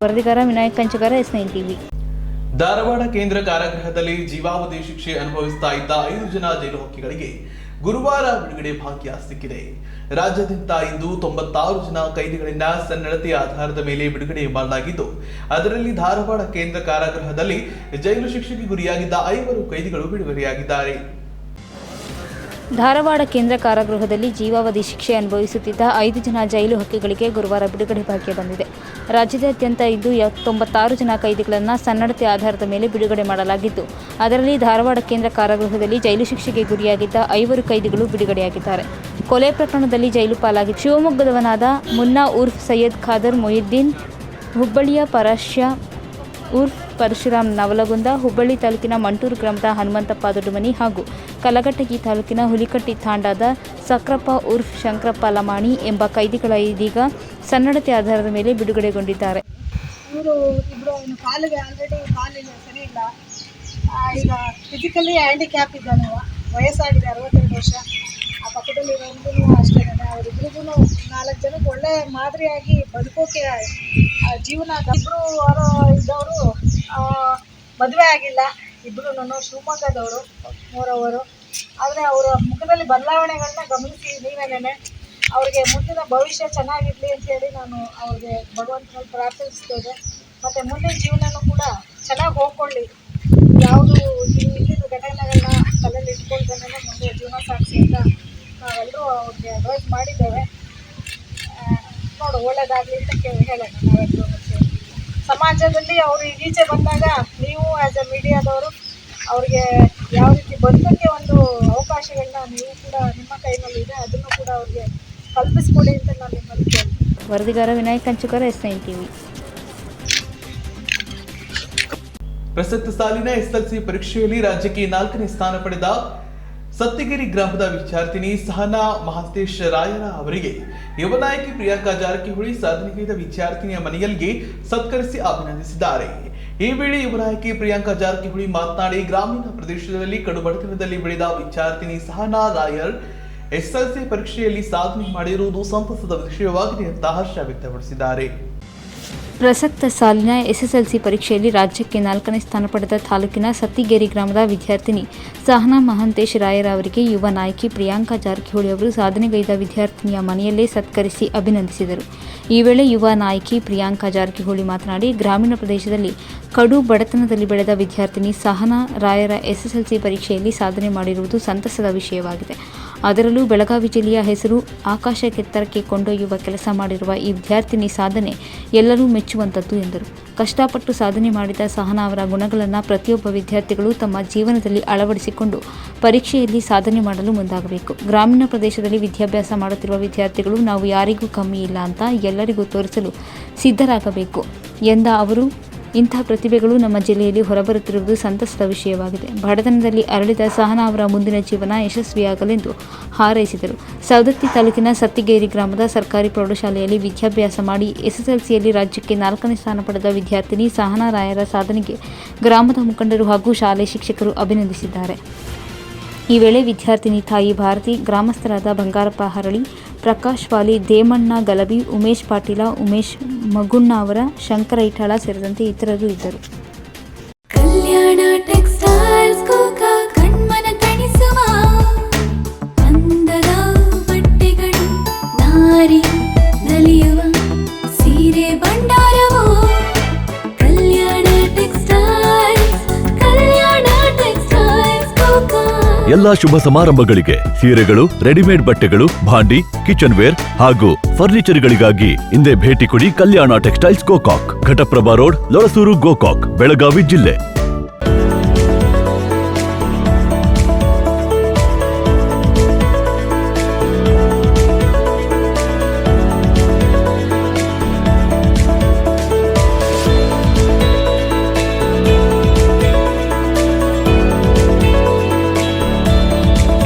[SPEAKER 6] ವರದಿಗಾರ ವಿನಾಯಕ್ ಕಂಚಗಾರ, S9 ಟಿವಿ.
[SPEAKER 2] ಧಾರವಾಡ ಕೇಂದ್ರ ಕಾರಾಗೃಹದಲ್ಲಿ ಜೀವಾವಧಿ ಶಿಕ್ಷೆ ಅನುಭವಿಸ್ತಾ ಇದ್ದ 5 ಜನ ಜೈಲು ಹಕ್ಕಿಗಳಿಗೆ ಗುರುವಾರ ಬಿಡುಗಡೆ ಭಾಗ್ಯ ಸಿಕ್ಕಿದೆ. ರಾಜ್ಯಾದ್ಯಂತ ಇಂದು 96 ಜನ ಕೈದಿಗಳಿಂದ ಸನ್ನಡತೆ ಆಧಾರದ ಮೇಲೆ ಬಿಡುಗಡೆ ಮಾಡಲಾಗಿದ್ದು, ಅದರಲ್ಲಿ ಧಾರವಾಡ ಕೇಂದ್ರ ಕಾರಾಗೃಹದಲ್ಲಿ ಜೈಲು ಶಿಕ್ಷೆಗೆ ಗುರಿಯಾಗಿದ್ದ 5 ಕೈದಿಗಳು ಬಿಡುಗಡೆಯಾಗಿದ್ದಾರೆ.
[SPEAKER 6] ಧಾರವಾಡ ಕೇಂದ್ರ ಕಾರಾಗೃಹದಲ್ಲಿ ಜೀವಾವಧಿ ಶಿಕ್ಷೆ ಅನುಭವಿಸುತ್ತಿದ್ದ 5 ಜನ ಜೈಲು ಹಕ್ಕಿಗಳಿಗೆ ಗುರುವಾರ ಬಿಡುಗಡೆ ಭಾಗ್ಯ ಬಂದಿದೆ. ರಾಜ್ಯಾದ್ಯಂತ ಇಂದು 96 ಜನ ಕೈದಿಗಳನ್ನು ಸನ್ನಡತೆ ಆಧಾರದ ಮೇಲೆ ಬಿಡುಗಡೆ ಮಾಡಲಾಗಿದ್ದು, ಅದರಲ್ಲಿ ಧಾರವಾಡ ಕೇಂದ್ರ ಕಾರಾಗೃಹದಲ್ಲಿ ಜೈಲು ಶಿಕ್ಷೆಗೆ ಗುರಿಯಾಗಿದ್ದ 5 ಕೈದಿಗಳು ಬಿಡುಗಡೆಯಾಗಿದ್ದಾರೆ. ಕೊಲೆ ಪ್ರಕರಣದಲ್ಲಿ ಜೈಲು ಪಾಲಾಗಿದ್ದ ಶಿವಮೊಗ್ಗದವನಾದ ಮುನ್ನಾ ಉರ್ಫ್ ಸೈಯದ್ ಖಾದರ್ ಮೊಹಿದ್ದೀನ್, ಹುಬ್ಬಳ್ಳಿಯ ಪರಶ್ಯ ಉರ್ಫ್ ಪರಶುರಾಮ್ ನವಲಗುಂದ, ಹುಬ್ಬಳ್ಳಿ ತಾಲೂಕಿನ ಮಂಟೂರು ಗ್ರಾಮದ ಹನುಮಂತಪ್ಪ ದೊಡ್ಡಮನಿ ಹಾಗೂ ಕಲಘಟಗಿ ತಾಲೂಕಿನ ಹುಲಿಕಟ್ಟಿ ತಾಂಡಾದ ಸಕ್ರಪ್ಪ ಉರ್ಫ್ ಶಂಕರಪ್ಪ ಲಮಾಣಿ ಎಂಬ ಕೈದಿಗಳ ಇದೀಗ ಸನ್ನಡತೆ ಆಧಾರದ ಮೇಲೆ ಬಿಡುಗಡೆಗೊಂಡಿದ್ದಾರೆ.
[SPEAKER 8] ಇವರು ಇಬ್ಬರು ಕಾಲಿಗೆ ಆಲ್ರೆಡಿ ಕಾಲಿಲ್ಲ, ಸರಿ ಇಲ್ಲ. ಈಗ ಫಿಸಿಕಲಿ ಹ್ಯಾಂಡಿಕ್ಯಾಪ್ ಇದ್ದಾನೆ, ವಯಸ್ಸಾಗಿದೆ 62 ವರ್ಷ. ಆ ಪಕ್ಕದಲ್ಲಿರೋರಿಗೂ ಅಷ್ಟೇ. ಅವರಿಬ್ರಿಗೂ 4 ಜನಕ್ಕೆ ಒಳ್ಳೆ ಮಾದರಿಯಾಗಿ ಬದುಕೋಕೆ ಜೀವನ. ಇಬ್ಬರು ಇದ್ದವರು ಮದುವೆ ಆಗಿಲ್ಲ, ಇಬ್ಬರು ಶಿವಮೊಗ್ಗದವರು ಮೂರವರು. ಆದರೆ ಅವರ ಮುಖದಲ್ಲಿ ಬದಲಾವಣೆಗಳನ್ನ ಗಮನಿಸಿ ನೀವೇನೇನೆ ಅವ್ರಿಗೆ ಮುಂದಿನ ಭವಿಷ್ಯ ಚೆನ್ನಾಗಿರಲಿ ಅಂತೇಳಿ ನಾನು ಅವ್ರಿಗೆ ಭಗವಂತನಲ್ಲಿ ಪ್ರಾರ್ಥಿಸ್ತೇನೆ. ಮತ್ತು ಮುಂದಿನ ಜೀವನನೂ ಕೂಡ ಚೆನ್ನಾಗಿ ಹೋಗ್ಕೊಳ್ಳಿ. ಯಾವುದು ಇಲ್ಲಿದ್ದು ಘಟನೆಗಳನ್ನ ತಲೆಯಲ್ಲಿ ಇಟ್ಕೊಳ್ತಾನೆ ಮುಂದೆ ಜೀವನ ಸಾಗಿಸಿ ಅಂತ ನಾವೆಲ್ಲರೂ ಅವ್ರಿಗೆ ಅಡ್ವೈಸ್ ಮಾಡಿದ್ದೇವೆ. ನೋಡು, ಒಳ್ಳೇದಾಗಲಿ ಅಂತ ಹೇಳೋಣ ನಾವೆಲ್ಲರೂ. ಸಮಾಜದಲ್ಲಿ ಅವರು ಈಚೆ ಬಂದಾಗ ನೀವು ಆ್ಯಸ್ ಎ ಮೀಡಿಯಾದವರು ಅವ್ರಿಗೆ ಯಾವ ರೀತಿ ಬದುಕೋಕ್ಕೆ ಒಂದು ಅವಕಾಶಗಳನ್ನ ನೀವು ಕೂಡ ನಿಮ್ಮ ಕೈನಲ್ಲಿ ಇದೆ, ಅದನ್ನು ಕೂಡ ಅವ್ರಿಗೆ ಕಲ್ಪಿಸ್ಕೊಡಿ ಅಂತ ನಾನು ನಿಮ್ಮಲ್ಲಿ ಕೇಳ್ತೀನಿ.
[SPEAKER 6] ವರದಿಗಾರ ವಿನಾಯಕ್ ಕಂಚುಕರ, S9 ಟಿವಿ.
[SPEAKER 2] ಪ್ರಸಕ್ತ ಸಾಲಿನ SSLC ಪರೀಕ್ಷೆಯಲ್ಲಿ ರಾಜ್ಯಕ್ಕೆ 4ನೇ ಸ್ಥಾನ ಪಡೆದ ಸತ್ತಿಗೆರೆ ಗ್ರಾಮದ ವಿದ್ಯಾರ್ಥಿನಿ ಸಹನಾ ಮಹಾಂತೇಶ್ ರಾಯರ ಅವರಿಗೆ ಯುವ ನಾಯಕಿ ಪ್ರಿಯಾಂಕಾ ಜಾರಕಿಹೊಳಿ ಸಾಧನೆಗೈದ ವಿದ್ಯಾರ್ಥಿನಿಯ ಮನೆಯಲ್ಲಿಗೆ ಸತ್ಕರಿಸಿ ಅಭಿನಂದಿಸಿದ್ದಾರೆ. ಈ ವೇಳೆ ಯುವ ನಾಯಕಿ ಪ್ರಿಯಾಂಕಾ ಜಾರಕಿಹೊಳಿ ಮಾತನಾಡಿ, ಗ್ರಾಮೀಣ ಪ್ರದೇಶದಲ್ಲಿ ಕಡುಬಡತನದಲ್ಲಿ ಬೆಳೆದ ವಿದ್ಯಾರ್ಥಿನಿ ಸಹನಾ ರಾಯರ್ SSLC ಪರೀಕ್ಷೆಯಲ್ಲಿ ಸಾಧನೆ ಮಾಡಿರುವುದು ಸಂತಸದ ವಿಷಯವಾಗಿದೆ ಅಂತ ಹರ್ಷ ವ್ಯಕ್ತಪಡಿಸಿದ್ದಾರೆ.
[SPEAKER 6] ಪ್ರಸಕ್ತ ಸಾಲಿನ SSLC ಪರೀಕ್ಷೆಯಲ್ಲಿ ರಾಜ್ಯಕ್ಕೆ 4ನೇ ಸ್ಥಾನ ಪಡೆದ ತಾಲೂಕಿನ ಸತ್ತಿಗೇರಿ ಗ್ರಾಮದ ವಿದ್ಯಾರ್ಥಿನಿ ಸಹನಾ ಮಹಾಂತೇಶ್ ರಾಯರ ಅವರಿಗೆ ಯುವ ನಾಯಕಿ ಪ್ರಿಯಾಂಕಾ ಜಾರಕಿಹೊಳಿ ಅವರು ಸಾಧನೆಗೈದ ವಿದ್ಯಾರ್ಥಿನಿಯ ಮನೆಯಲ್ಲೇ ಸತ್ಕರಿಸಿ ಅಭಿನಂದಿಸಿದರು. ಈ ವೇಳೆ ಯುವ ನಾಯಕಿ ಪ್ರಿಯಾಂಕಾ ಜಾರಕಿಹೊಳಿ ಮಾತನಾಡಿ, ಗ್ರಾಮೀಣ ಪ್ರದೇಶದಲ್ಲಿ ಕಡು ಬಡತನದಲ್ಲಿ ಬೆಳೆದ ವಿದ್ಯಾರ್ಥಿನಿ ಸಹನಾ ರಾಯರ SSLC ಪರೀಕ್ಷೆಯಲ್ಲಿ ಸಾಧನೆ ಮಾಡಿರುವುದು ಸಂತಸದ ವಿಷಯವಾಗಿದೆ. ಅದರಲ್ಲೂ ಬೆಳಗಾವಿ ಜಿಲ್ಲೆಯ ಹೆಸರು ಆಕಾಶಕ್ಕೆತ್ತರಕ್ಕೆ ಕೊಂಡೊಯ್ಯುವ ಕೆಲಸ ಮಾಡಿರುವ ಈ ವಿದ್ಯಾರ್ಥಿನಿ ಸಾಧನೆ ಎಲ್ಲರೂ ಮೆಚ್ಚುವಂಥದ್ದು ಎಂದರು. ಕಷ್ಟಪಟ್ಟು ಸಾಧನೆ ಮಾಡಿದ ಸಹನಾ ಅವರ ಗುಣಗಳನ್ನು ಪ್ರತಿಯೊಬ್ಬ ವಿದ್ಯಾರ್ಥಿಗಳು ತಮ್ಮ ಜೀವನದಲ್ಲಿ ಅಳವಡಿಸಿಕೊಂಡು ಪರೀಕ್ಷೆಯಲ್ಲಿ ಸಾಧನೆ ಮಾಡಲು ಮುಂದಾಗಬೇಕು. ಗ್ರಾಮೀಣ ಪ್ರದೇಶದಲ್ಲಿ ವಿದ್ಯಾಭ್ಯಾಸ ಮಾಡುತ್ತಿರುವ ವಿದ್ಯಾರ್ಥಿಗಳು ನಾವು ಯಾರಿಗೂ ಕಮ್ಮಿ ಇಲ್ಲ ಅಂತ ಎಲ್ಲರಿಗೂ ತೋರಿಸಲು ಸಿದ್ಧರಾಗಬೇಕು ಎಂದ ಅವರು, ಇಂತಹ ಪ್ರತಿಭೆಗಳು ನಮ್ಮ ಜಿಲ್ಲೆಯಲ್ಲಿ ಹೊರಬರುತ್ತಿರುವುದು ಸಂತಸದ ವಿಷಯವಾಗಿದೆ. ಬಡತನದಲ್ಲಿ ಅರಳಿದ ಸಹನಾ ಅವರ ಮುಂದಿನ ಜೀವನ ಯಶಸ್ವಿಯಾಗಲೆಂದು ಹಾರೈಸಿದರು. ಸವದತ್ತಿ ತಾಲೂಕಿನ ಸತ್ತಿಗೇರಿ ಗ್ರಾಮದ ಸರ್ಕಾರಿ ಪ್ರೌಢಶಾಲೆಯಲ್ಲಿ ವಿದ್ಯಾಭ್ಯಾಸ ಮಾಡಿ ಎಸ್ಎಸ್ಎಲ್ಸಿಯಲ್ಲಿ ರಾಜ್ಯಕ್ಕೆ 4ನೇ ಸ್ಥಾನ ಪಡೆದ ವಿದ್ಯಾರ್ಥಿನಿ ಸಹನಾ ರಾಯರ ಸಾಧನೆಗೆ ಗ್ರಾಮದ ಮುಖಂಡರು ಹಾಗೂ ಶಾಲೆ ಶಿಕ್ಷಕರು ಅಭಿನಂದಿಸಿದ್ದಾರೆ. ಈ ವೇಳೆ ವಿದ್ಯಾರ್ಥಿನಿ ತಾಯಿ ಭಾರತಿ, ಗ್ರಾಮಸ್ಥರಾದ ಬಂಗಾರಪ್ಪ ಹರಳಿ, ಪ್ರಕಾಶ್ ವಾಲಿ, ದೇಮಣ್ಣ ಗಲಬಿ, ಉಮೇಶ್ ಪಾಟೀಲ, ಉಮೇಶ್ ಮಗುಣ್ಣವರ, ಶಂಕರ ಇಠಾಳ ಸೇರಿದಂತೆ ಇತರರು ಇದ್ದರು.
[SPEAKER 9] ಕಲ್ಯಾಣ ಟೆಕ್ಸ್ಟೈಲ್ಸ್ ಗೋಕಾ ಕಣ್ಮನ ತಣಿಸುವ ಅಂದದ ಬಟ್ಟೆಗಳು, ನಾರಿ ನಲಿಯುವ ಸೀರೆ ಭಂಡಾರವೋ ಕಲ್ಯಾಣ ಟೆಕ್ಸ್ಟೈಲ್ಸ್, ಕಲ್ಯಾಣ ಟೆಕ್ಸ್ಟೈಲ್ಸ್ ಗೋಕಾ.
[SPEAKER 10] ಎಲ್ಲಾ ಶುಭ ಸಮಾರಂಭಗಳಿಗೆ ಸೀರೆಗಳು, ರೆಡಿಮೇಡ್ ಬಟ್ಟೆಗಳು, ಭಾಂಡಿ, ಕಿಚನ್ ವೇರ್ ಹಾಗೂ ಫರ್ನಿಚರ್ಗಳಿಗಾಗಿ ಹಿಂದೆ ಭೇಟಿ ಕೊಡಿ ಕಲ್ಯಾಣ ಟೆಕ್ಸ್ಟೈಲ್ಸ್ ಗೋಕಾಕ್, ಘಟಪ್ರಭಾ ರೋಡ್, ಲೊರಸೂರು, ಗೋಕಾಕ್, ಬೆಳಗಾವಿ ಜಿಲ್ಲೆ.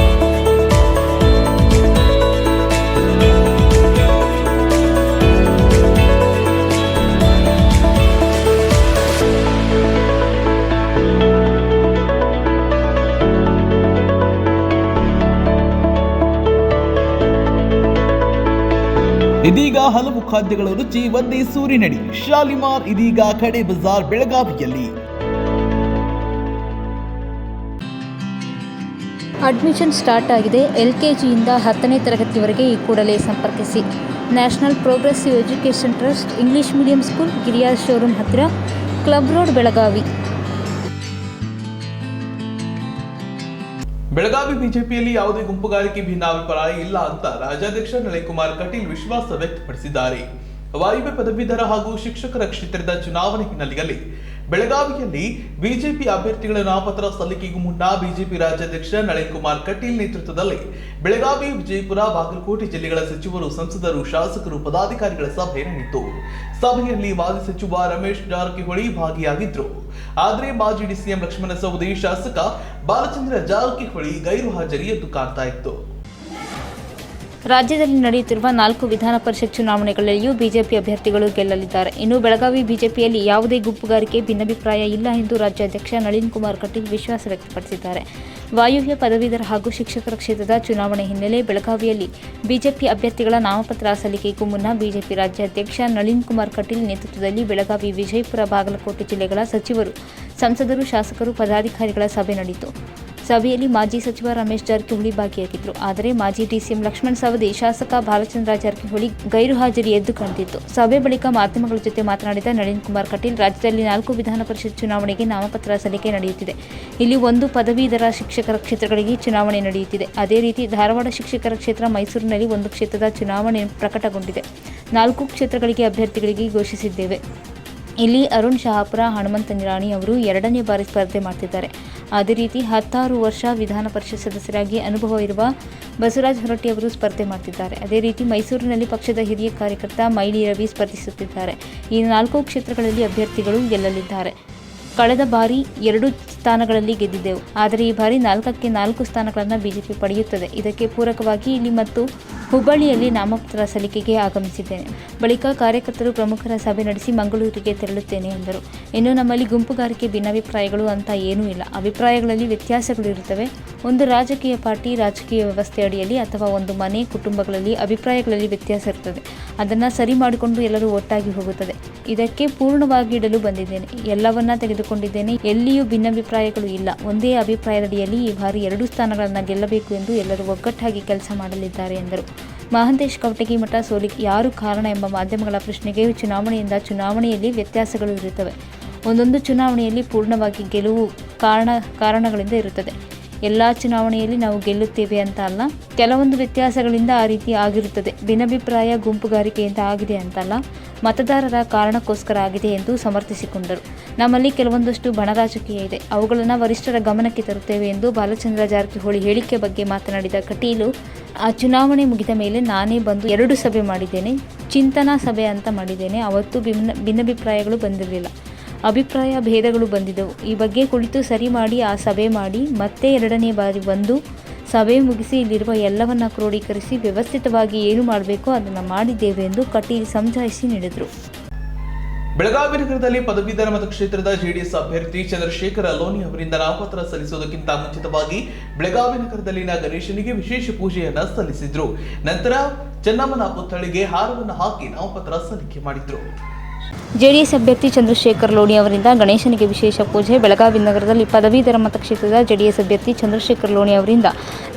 [SPEAKER 2] ಇದೀಗ ಹಲವು ಖಾದ್ಯಗಳ ರುಚಿ ಒಂದೇ ಸೂರಿನಡಿ. ಶಾಲಿಮಾರ್ ಇದೀಗ ಖಡೆ ಬಜಾರ್ ಬೆಳಗಾವಿಯಲ್ಲಿ.
[SPEAKER 6] ಅಡ್ಮಿಷನ್ ಸ್ಟಾರ್ಟ್ ಆಗಿದೆ. LKGಯಿಂದ 10ನೇ ತರಗತಿವರೆಗೆ ಈ ಕೂಡಲೇ ಸಂಪರ್ಕಿಸಿ. National progressive education trust, English medium school, ಗಿರಿಯಾಜ್ ಶೋರೂಮ್ ಹತ್ತಿರ, ಕ್ಲಬ್ ರೋಡ್, ಬೆಳಗಾವಿ.
[SPEAKER 2] ಬೆಳಗಾವಿ ಬಿಜೆಪಿಯಲ್ಲಿ ಯಾವುದೇ ಗುಂಪುಗಾರಿಕೆ ಭಿನ್ನಾಭಿಪ್ರಾಯ ಇಲ್ಲ ಅಂತ ರಾಜ್ಯಾಧ್ಯಕ್ಷ ನಳಿನ್ಕುಮಾರ್ ಕಟೀಲ್ ವಿಶ್ವಾಸ ವ್ಯಕ್ತಪಡಿಸಿದ್ದಾರೆ. ವಾಯುವ್ಯ ಪದವೀಧರ ಹಾಗೂ ಶಿಕ್ಷಕರ ಕ್ಷೇತ್ರದ ಚುನಾವಣೆ ಹಿನ್ನೆಲೆಯಲ್ಲಿ ಬೆಳಗಾವಿಯಲ್ಲಿ ಬಿಜೆಪಿ ಅಭ್ಯರ್ಥಿಗಳ ನಾಮಪತ್ರ ಸಲ್ಲಿಕೆಗೂ ಮುನ್ನ ಬಿಜೆಪಿ ರಾಜ್ಯಾಧ್ಯಕ್ಷ ನಳಿನ್ಕುಮಾರ್ ಕಟೀಲ್ ನೇತೃತ್ವದಲ್ಲಿ ಬೆಳಗಾವಿ, ವಿಜಯಪುರ, ಬಾಗಲಕೋಟೆ ಜಿಲ್ಲೆಗಳ ಸಚಿವರು, ಸಂಸದರು, ಶಾಸಕರು, ಪದಾಧಿಕಾರಿಗಳ ಸಭೆ ನಡೆಯಿತು. ಸಭೆಯಲ್ಲಿ ಮಾಜಿ ಸಚಿವ ರಮೇಶ್ ಜಾರಕಿಹೊಳಿ ಭಾಗಿಯಾಗಿದ್ರು. ಆದರೆ ಮಾಜಿ ಡಿಸಿಎಂ ಲಕ್ಷ್ಮಣ ಸವದಿ, ಶಾಸಕ ಬಾಲಚಂದ್ರ ಜಾರಕಿಹೊಳಿ ಗೈರು ಹಾಜರಿ ಎದ್ದು ಕಾಣ್ತಾ ಇತ್ತು.
[SPEAKER 6] ರಾಜ್ಯದಲ್ಲಿ ನಡೆಯುತ್ತಿರುವ 4 ವಿಧಾನ ಪರಿಷತ್ ಚುನಾವಣೆಗಳಲ್ಲಿಯೂ ಬಿಜೆಪಿ ಅಭ್ಯರ್ಥಿಗಳು ಗೆಲ್ಲಲಿದ್ದಾರೆ. ಇನ್ನು ಬೆಳಗಾವಿ ಬಿಜೆಪಿಯಲ್ಲಿ ಯಾವುದೇ ಗುಂಪುಗಾರಿಕೆ ಭಿನ್ನಾಭಿಪ್ರಾಯ ಇಲ್ಲ ಎಂದು ರಾಜ್ಯಾಧ್ಯಕ್ಷ ನಳಿನ್ಕುಮಾರ್ ಕಟೀಲ್ ವಿಶ್ವಾಸ ವ್ಯಕ್ತಪಡಿಸಿದ್ದಾರೆ. ವಾಯುವ್ಯ ಪದವೀಧರ ಹಾಗೂ ಶಿಕ್ಷಕರ ಕ್ಷೇತ್ರದ ಚುನಾವಣೆ ಹಿನ್ನೆಲೆ ಬೆಳಗಾವಿಯಲ್ಲಿ ಬಿಜೆಪಿ ಅಭ್ಯರ್ಥಿಗಳ ನಾಮಪತ್ರ ಸಲ್ಲಿಕೆಗೂ ಮುನ್ನ ಬಿಜೆಪಿ ರಾಜ್ಯಾಧ್ಯಕ್ಷ ನಳಿನ್ಕುಮಾರ್ ಕಟೀಲ್ ನೇತೃತ್ವದಲ್ಲಿ ಬೆಳಗಾವಿ, ವಿಜಯಪುರ, ಬಾಗಲಕೋಟೆ ಜಿಲ್ಲೆಗಳ ಸಚಿವರು, ಸಂಸದರು, ಶಾಸಕರು, ಪದಾಧಿಕಾರಿಗಳ ಸಭೆ ನಡೆಯಿತು. ಸಭೆಯಲ್ಲಿ ಮಾಜಿ ಸಚಿವ ರಮೇಶ್ ಜಾರಕಿಹೊಳಿ ಭಾಗಿಯಾಗಿದ್ದರು. ಆದರೆ ಮಾಜಿ ಡಿಸಿಎಂ ಲಕ್ಷ್ಮಣ ಸವದಿ, ಶಾಸಕ ಬಾಲಚಂದ್ರ ಜಾರಕಿಹೊಳಿ ಗೈರು ಹಾಜರಿ ಎದ್ದು ಕಾಣುತ್ತಿತ್ತು. ಸಭೆ ಬಳಿಕ ಮಾಧ್ಯಮಗಳ ಜೊತೆ ಮಾತನಾಡಿದ ನಳಿನ್ಕುಮಾರ್ ಕಟೀಲ್, ರಾಜ್ಯದಲ್ಲಿ 4 ವಿಧಾನ ಪರಿಷತ್ ಚುನಾವಣೆಗೆ ನಾಮಪತ್ರ ಸಲ್ಲಿಕೆ ನಡೆಯುತ್ತಿದೆ. ಇಲ್ಲಿ 1 ಪದವೀಧರ ಶಿಕ್ಷಕರ ಕ್ಷೇತ್ರಗಳಿಗೆ ಚುನಾವಣೆ ನಡೆಯುತ್ತಿದೆ. ಅದೇ ರೀತಿ ಧಾರವಾಡ ಶಿಕ್ಷಕರ ಕ್ಷೇತ್ರ, ಮೈಸೂರಿನಲ್ಲಿ 1 ಕ್ಷೇತ್ರದ ಚುನಾವಣೆ ಪ್ರಕಟಗೊಂಡಿದೆ. 4 ಕ್ಷೇತ್ರಗಳಿಗೆ ಅಭ್ಯರ್ಥಿಗಳಿಗೆ ಘೋಷಿಸಿದ್ದೇವೆ. ಇಲ್ಲಿ ಅರುಣ್ ಶಹಾಪುರ, ಹನುಮಂತ ನಿರಾಣಿ ಅವರು 2ನೇ ಬಾರಿ ಸ್ಪರ್ಧೆ ಮಾಡ್ತಿದ್ದಾರೆ. ಅದೇ ರೀತಿ 16 ವರ್ಷ ವಿಧಾನ ಪರಿಷತ್ ಸದಸ್ಯರಾಗಿ ಅನುಭವ ಇರುವ ಬಸವರಾಜ ಹೊರಟ್ಟಿ ಅವರು ಸ್ಪರ್ಧೆ ಮಾಡ್ತಿದ್ದಾರೆ. ಅದೇ ರೀತಿ ಮೈಸೂರಿನಲ್ಲಿ ಪಕ್ಷದ ಹಿರಿಯ ಕಾರ್ಯಕರ್ತ ಮೈಲಿ ರವಿ ಸ್ಪರ್ಧಿಸುತ್ತಿದ್ದಾರೆ. ಈ 4 ಕ್ಷೇತ್ರಗಳಲ್ಲಿ ಅಭ್ಯರ್ಥಿಗಳು ಗೆಲ್ಲಲಿದ್ದಾರೆ. ಕಳೆದ ಬಾರಿ 2 ಸ್ಥಾನಗಳಲ್ಲಿ ಗೆದ್ದಿದ್ದೆವು. ಆದರೆ ಈ ಬಾರಿ 4ಕ್ಕೆ 4 ಸ್ಥಾನಗಳನ್ನು ಬಿಜೆಪಿ ಪಡೆಯುತ್ತದೆ. ಇದಕ್ಕೆ ಪೂರಕವಾಗಿ ಇಲ್ಲಿ ಮತ್ತು ಹುಬ್ಬಳ್ಳಿಯಲ್ಲಿ ನಾಮಪತ್ರ ಸಲ್ಲಿಕೆಗೆ ಆಗಮಿಸಿದ್ದೇನೆ. ಬಳಿಕ ಕಾರ್ಯಕರ್ತರು, ಪ್ರಮುಖರ ಸಭೆ ನಡೆಸಿ ಮಂಗಳೂರಿಗೆ ತೆರಳುತ್ತೇನೆ ಎಂದರು. ಇನ್ನು ನಮ್ಮಲ್ಲಿ ಗುಂಪುಗಾರಿಕೆ, ಭಿನ್ನಾಭಿಪ್ರಾಯಗಳು ಅಂತ ಏನೂ ಇಲ್ಲ. ಅಭಿಪ್ರಾಯಗಳಲ್ಲಿ ವ್ಯತ್ಯಾಸಗಳು ಇರುತ್ತವೆ. ಒಂದು ರಾಜಕೀಯ ಪಾರ್ಟಿ, ರಾಜಕೀಯ ವ್ಯವಸ್ಥೆ ಅಡಿಯಲ್ಲಿ ಅಥವಾ ಒಂದು ಮನೆ, ಕುಟುಂಬಗಳಲ್ಲಿ ಅಭಿಪ್ರಾಯಗಳಲ್ಲಿ ವ್ಯತ್ಯಾಸ ಇರುತ್ತದೆ. ಅದನ್ನು ಸರಿ ಮಾಡಿಕೊಂಡು ಎಲ್ಲರೂ ಒಟ್ಟಾಗಿ ಹೋಗುತ್ತದೆ. ಇದಕ್ಕೆ ಪೂರ್ಣವಾಗಿ ಇಡಲು ಬಂದಿದ್ದೇನೆ. ಎಲ್ಲವನ್ನ ತೆಗೆದುಕೊಂಡಿದ್ದೇನೆ. ಎಲ್ಲಿಯೂ ಭಿನ್ನಾಭಿಪ್ರಾಯಗಳು ಇಲ್ಲ. ಒಂದೇ ಅಭಿಪ್ರಾಯದಡಿಯಲ್ಲಿ ಈ ಬಾರಿ 2 ಸ್ಥಾನಗಳನ್ನು ಗೆಲ್ಲಬೇಕು ಎಂದು ಎಲ್ಲರೂ ಒಗ್ಗಟ್ಟಾಗಿ ಕೆಲಸ ಮಾಡಲಿದ್ದಾರೆ ಎಂದರು. ಮಹಾಂತೇಶ್ ಕವಟಗಿ ಮಠ ಸೋಲಿಗೆ ಯಾರು ಕಾರಣ ಎಂಬ ಮಾಧ್ಯಮಗಳ ಪ್ರಶ್ನೆಗೆ ಚುನಾವಣೆಯಿಂದ ಚುನಾವಣೆಯಲ್ಲಿ ವ್ಯತ್ಯಾಸಗಳು ಇರುತ್ತವೆ. ಒಂದೊಂದು ಚುನಾವಣೆಯಲ್ಲಿ ಪೂರ್ಣವಾಗಿ ಗೆಲುವು ಕಾರಣಗಳಿಂದ ಇರುತ್ತದೆ. ಎಲ್ಲ ಚುನಾವಣೆಯಲ್ಲಿ ನಾವು ಗೆಲ್ಲುತ್ತೇವೆ ಅಂತ ಅಲ್ಲ. ಕೆಲವೊಂದು ವ್ಯತ್ಯಾಸಗಳಿಂದ ಆ ರೀತಿ ಆಗಿರುತ್ತದೆ. ಭಿನ್ನಾಭಿಪ್ರಾಯ ಗುಂಪುಗಾರಿಕೆಯಿಂದ ಆಗಿದೆ ಅಂತಲ್ಲ, ಮತದಾರರ ಕಾರಣಕ್ಕೋಸ್ಕರ ಆಗಿದೆ ಎಂದು ಸಮರ್ಥಿಸಿಕೊಂಡರು. ನಮ್ಮಲ್ಲಿ ಕೆಲವೊಂದಷ್ಟು ಬಣ ರಾಜಕೀಯ ಇದೆ. ಅವುಗಳನ್ನು ವರಿಷ್ಠರ ಗಮನಕ್ಕೆ ತರುತ್ತೇವೆ ಎಂದು ಬಾಲಚಂದ್ರ ಜಾರಕಿಹೊಳಿ ಹೇಳಿಕೆ ಬಗ್ಗೆ ಮಾತನಾಡಿದ ಕಟೀಲು, ಆ ಚುನಾವಣೆ ಮುಗಿದ ಮೇಲೆ ನಾನೇ ಬಂದು 2 ಸಭೆ ಮಾಡಿದ್ದೇನೆ. ಚಿಂತನಾ ಸಭೆ ಅಂತ ಮಾಡಿದ್ದೇನೆ. ಅವತ್ತು ಭಿನ್ನಾಭಿಪ್ರಾಯಗಳು ಬಂದಿರಲಿಲ್ಲ. ಅಭಿಪ್ರಾಯ ಭೇದಗಳು ಬಂದಿದ್ದವು. ಈ ಬಗ್ಗೆ ಕುಳಿತು ಸರಿ ಮಾಡಿ ಆ ಸಭೆ ಮಾಡಿ ಮತ್ತೆ 2ನೇ ಬಾರಿ ಬಂದು ಸಭೆ ಮುಗಿಸಿ ಇಲ್ಲಿರುವ ಎಲ್ಲವನ್ನ ಕ್ರೋಢೀಕರಿಸಿ ವ್ಯವಸ್ಥಿತವಾಗಿ ಏನು ಮಾಡಬೇಕೋ ಅದನ್ನು ಮಾಡಿದ್ದೇವೆ ಎಂದು ಕಟೀಲ್ ಸಮಜಾಯಿಷಿ ನೀಡಿದರು.
[SPEAKER 2] ಬೆಳಗಾವಿ ನಗರದಲ್ಲಿ ಪದವೀಧರ ಮತಕ್ಷೇತ್ರದ ಜೆಡಿಎಸ್ ಅಭ್ಯರ್ಥಿ ಚಂದ್ರಶೇಖರ ಅಲೋನಿ ಅವರಿಂದ ನಾಮಪತ್ರ ಸಲ್ಲಿಸುವುದಕ್ಕಿಂತ ಮುಂಚಿತವಾಗಿ ಬೆಳಗಾವಿ ನಗರದಲ್ಲಿನ ಗಣೇಶನಿಗೆ ವಿಶೇಷ ಪೂಜೆಯನ್ನ ಸಲ್ಲಿಸಿದ್ರು. ನಂತರ ಚೆನ್ನಮ್ಮನ ಪುತ್ಥಳಿಗೆ ಹಾರವನ್ನು ಹಾಕಿ ನಾಮಪತ್ರ ಸಲ್ಲಿಕೆ ಮಾಡಿದ್ರು.
[SPEAKER 6] ಜೆಡಿಎಸ್ ಅಭ್ಯರ್ಥಿ ಚಂದ್ರಶೇಖರ್ ಲೋಣಿ ಅವರಿಂದ ಗಣೇಶನಿಗೆ ವಿಶೇಷ ಪೂಜೆ. ಬೆಳಗಾವಿ ನಗರದಲ್ಲಿ ಪದವೀಧರ ಮತಕ್ಷೇತ್ರದ ಜೆಡಿಎಸ್ ಅಭ್ಯರ್ಥಿ ಚಂದ್ರಶೇಖರ್ ಲೋಣಿ ಅವರಿಂದ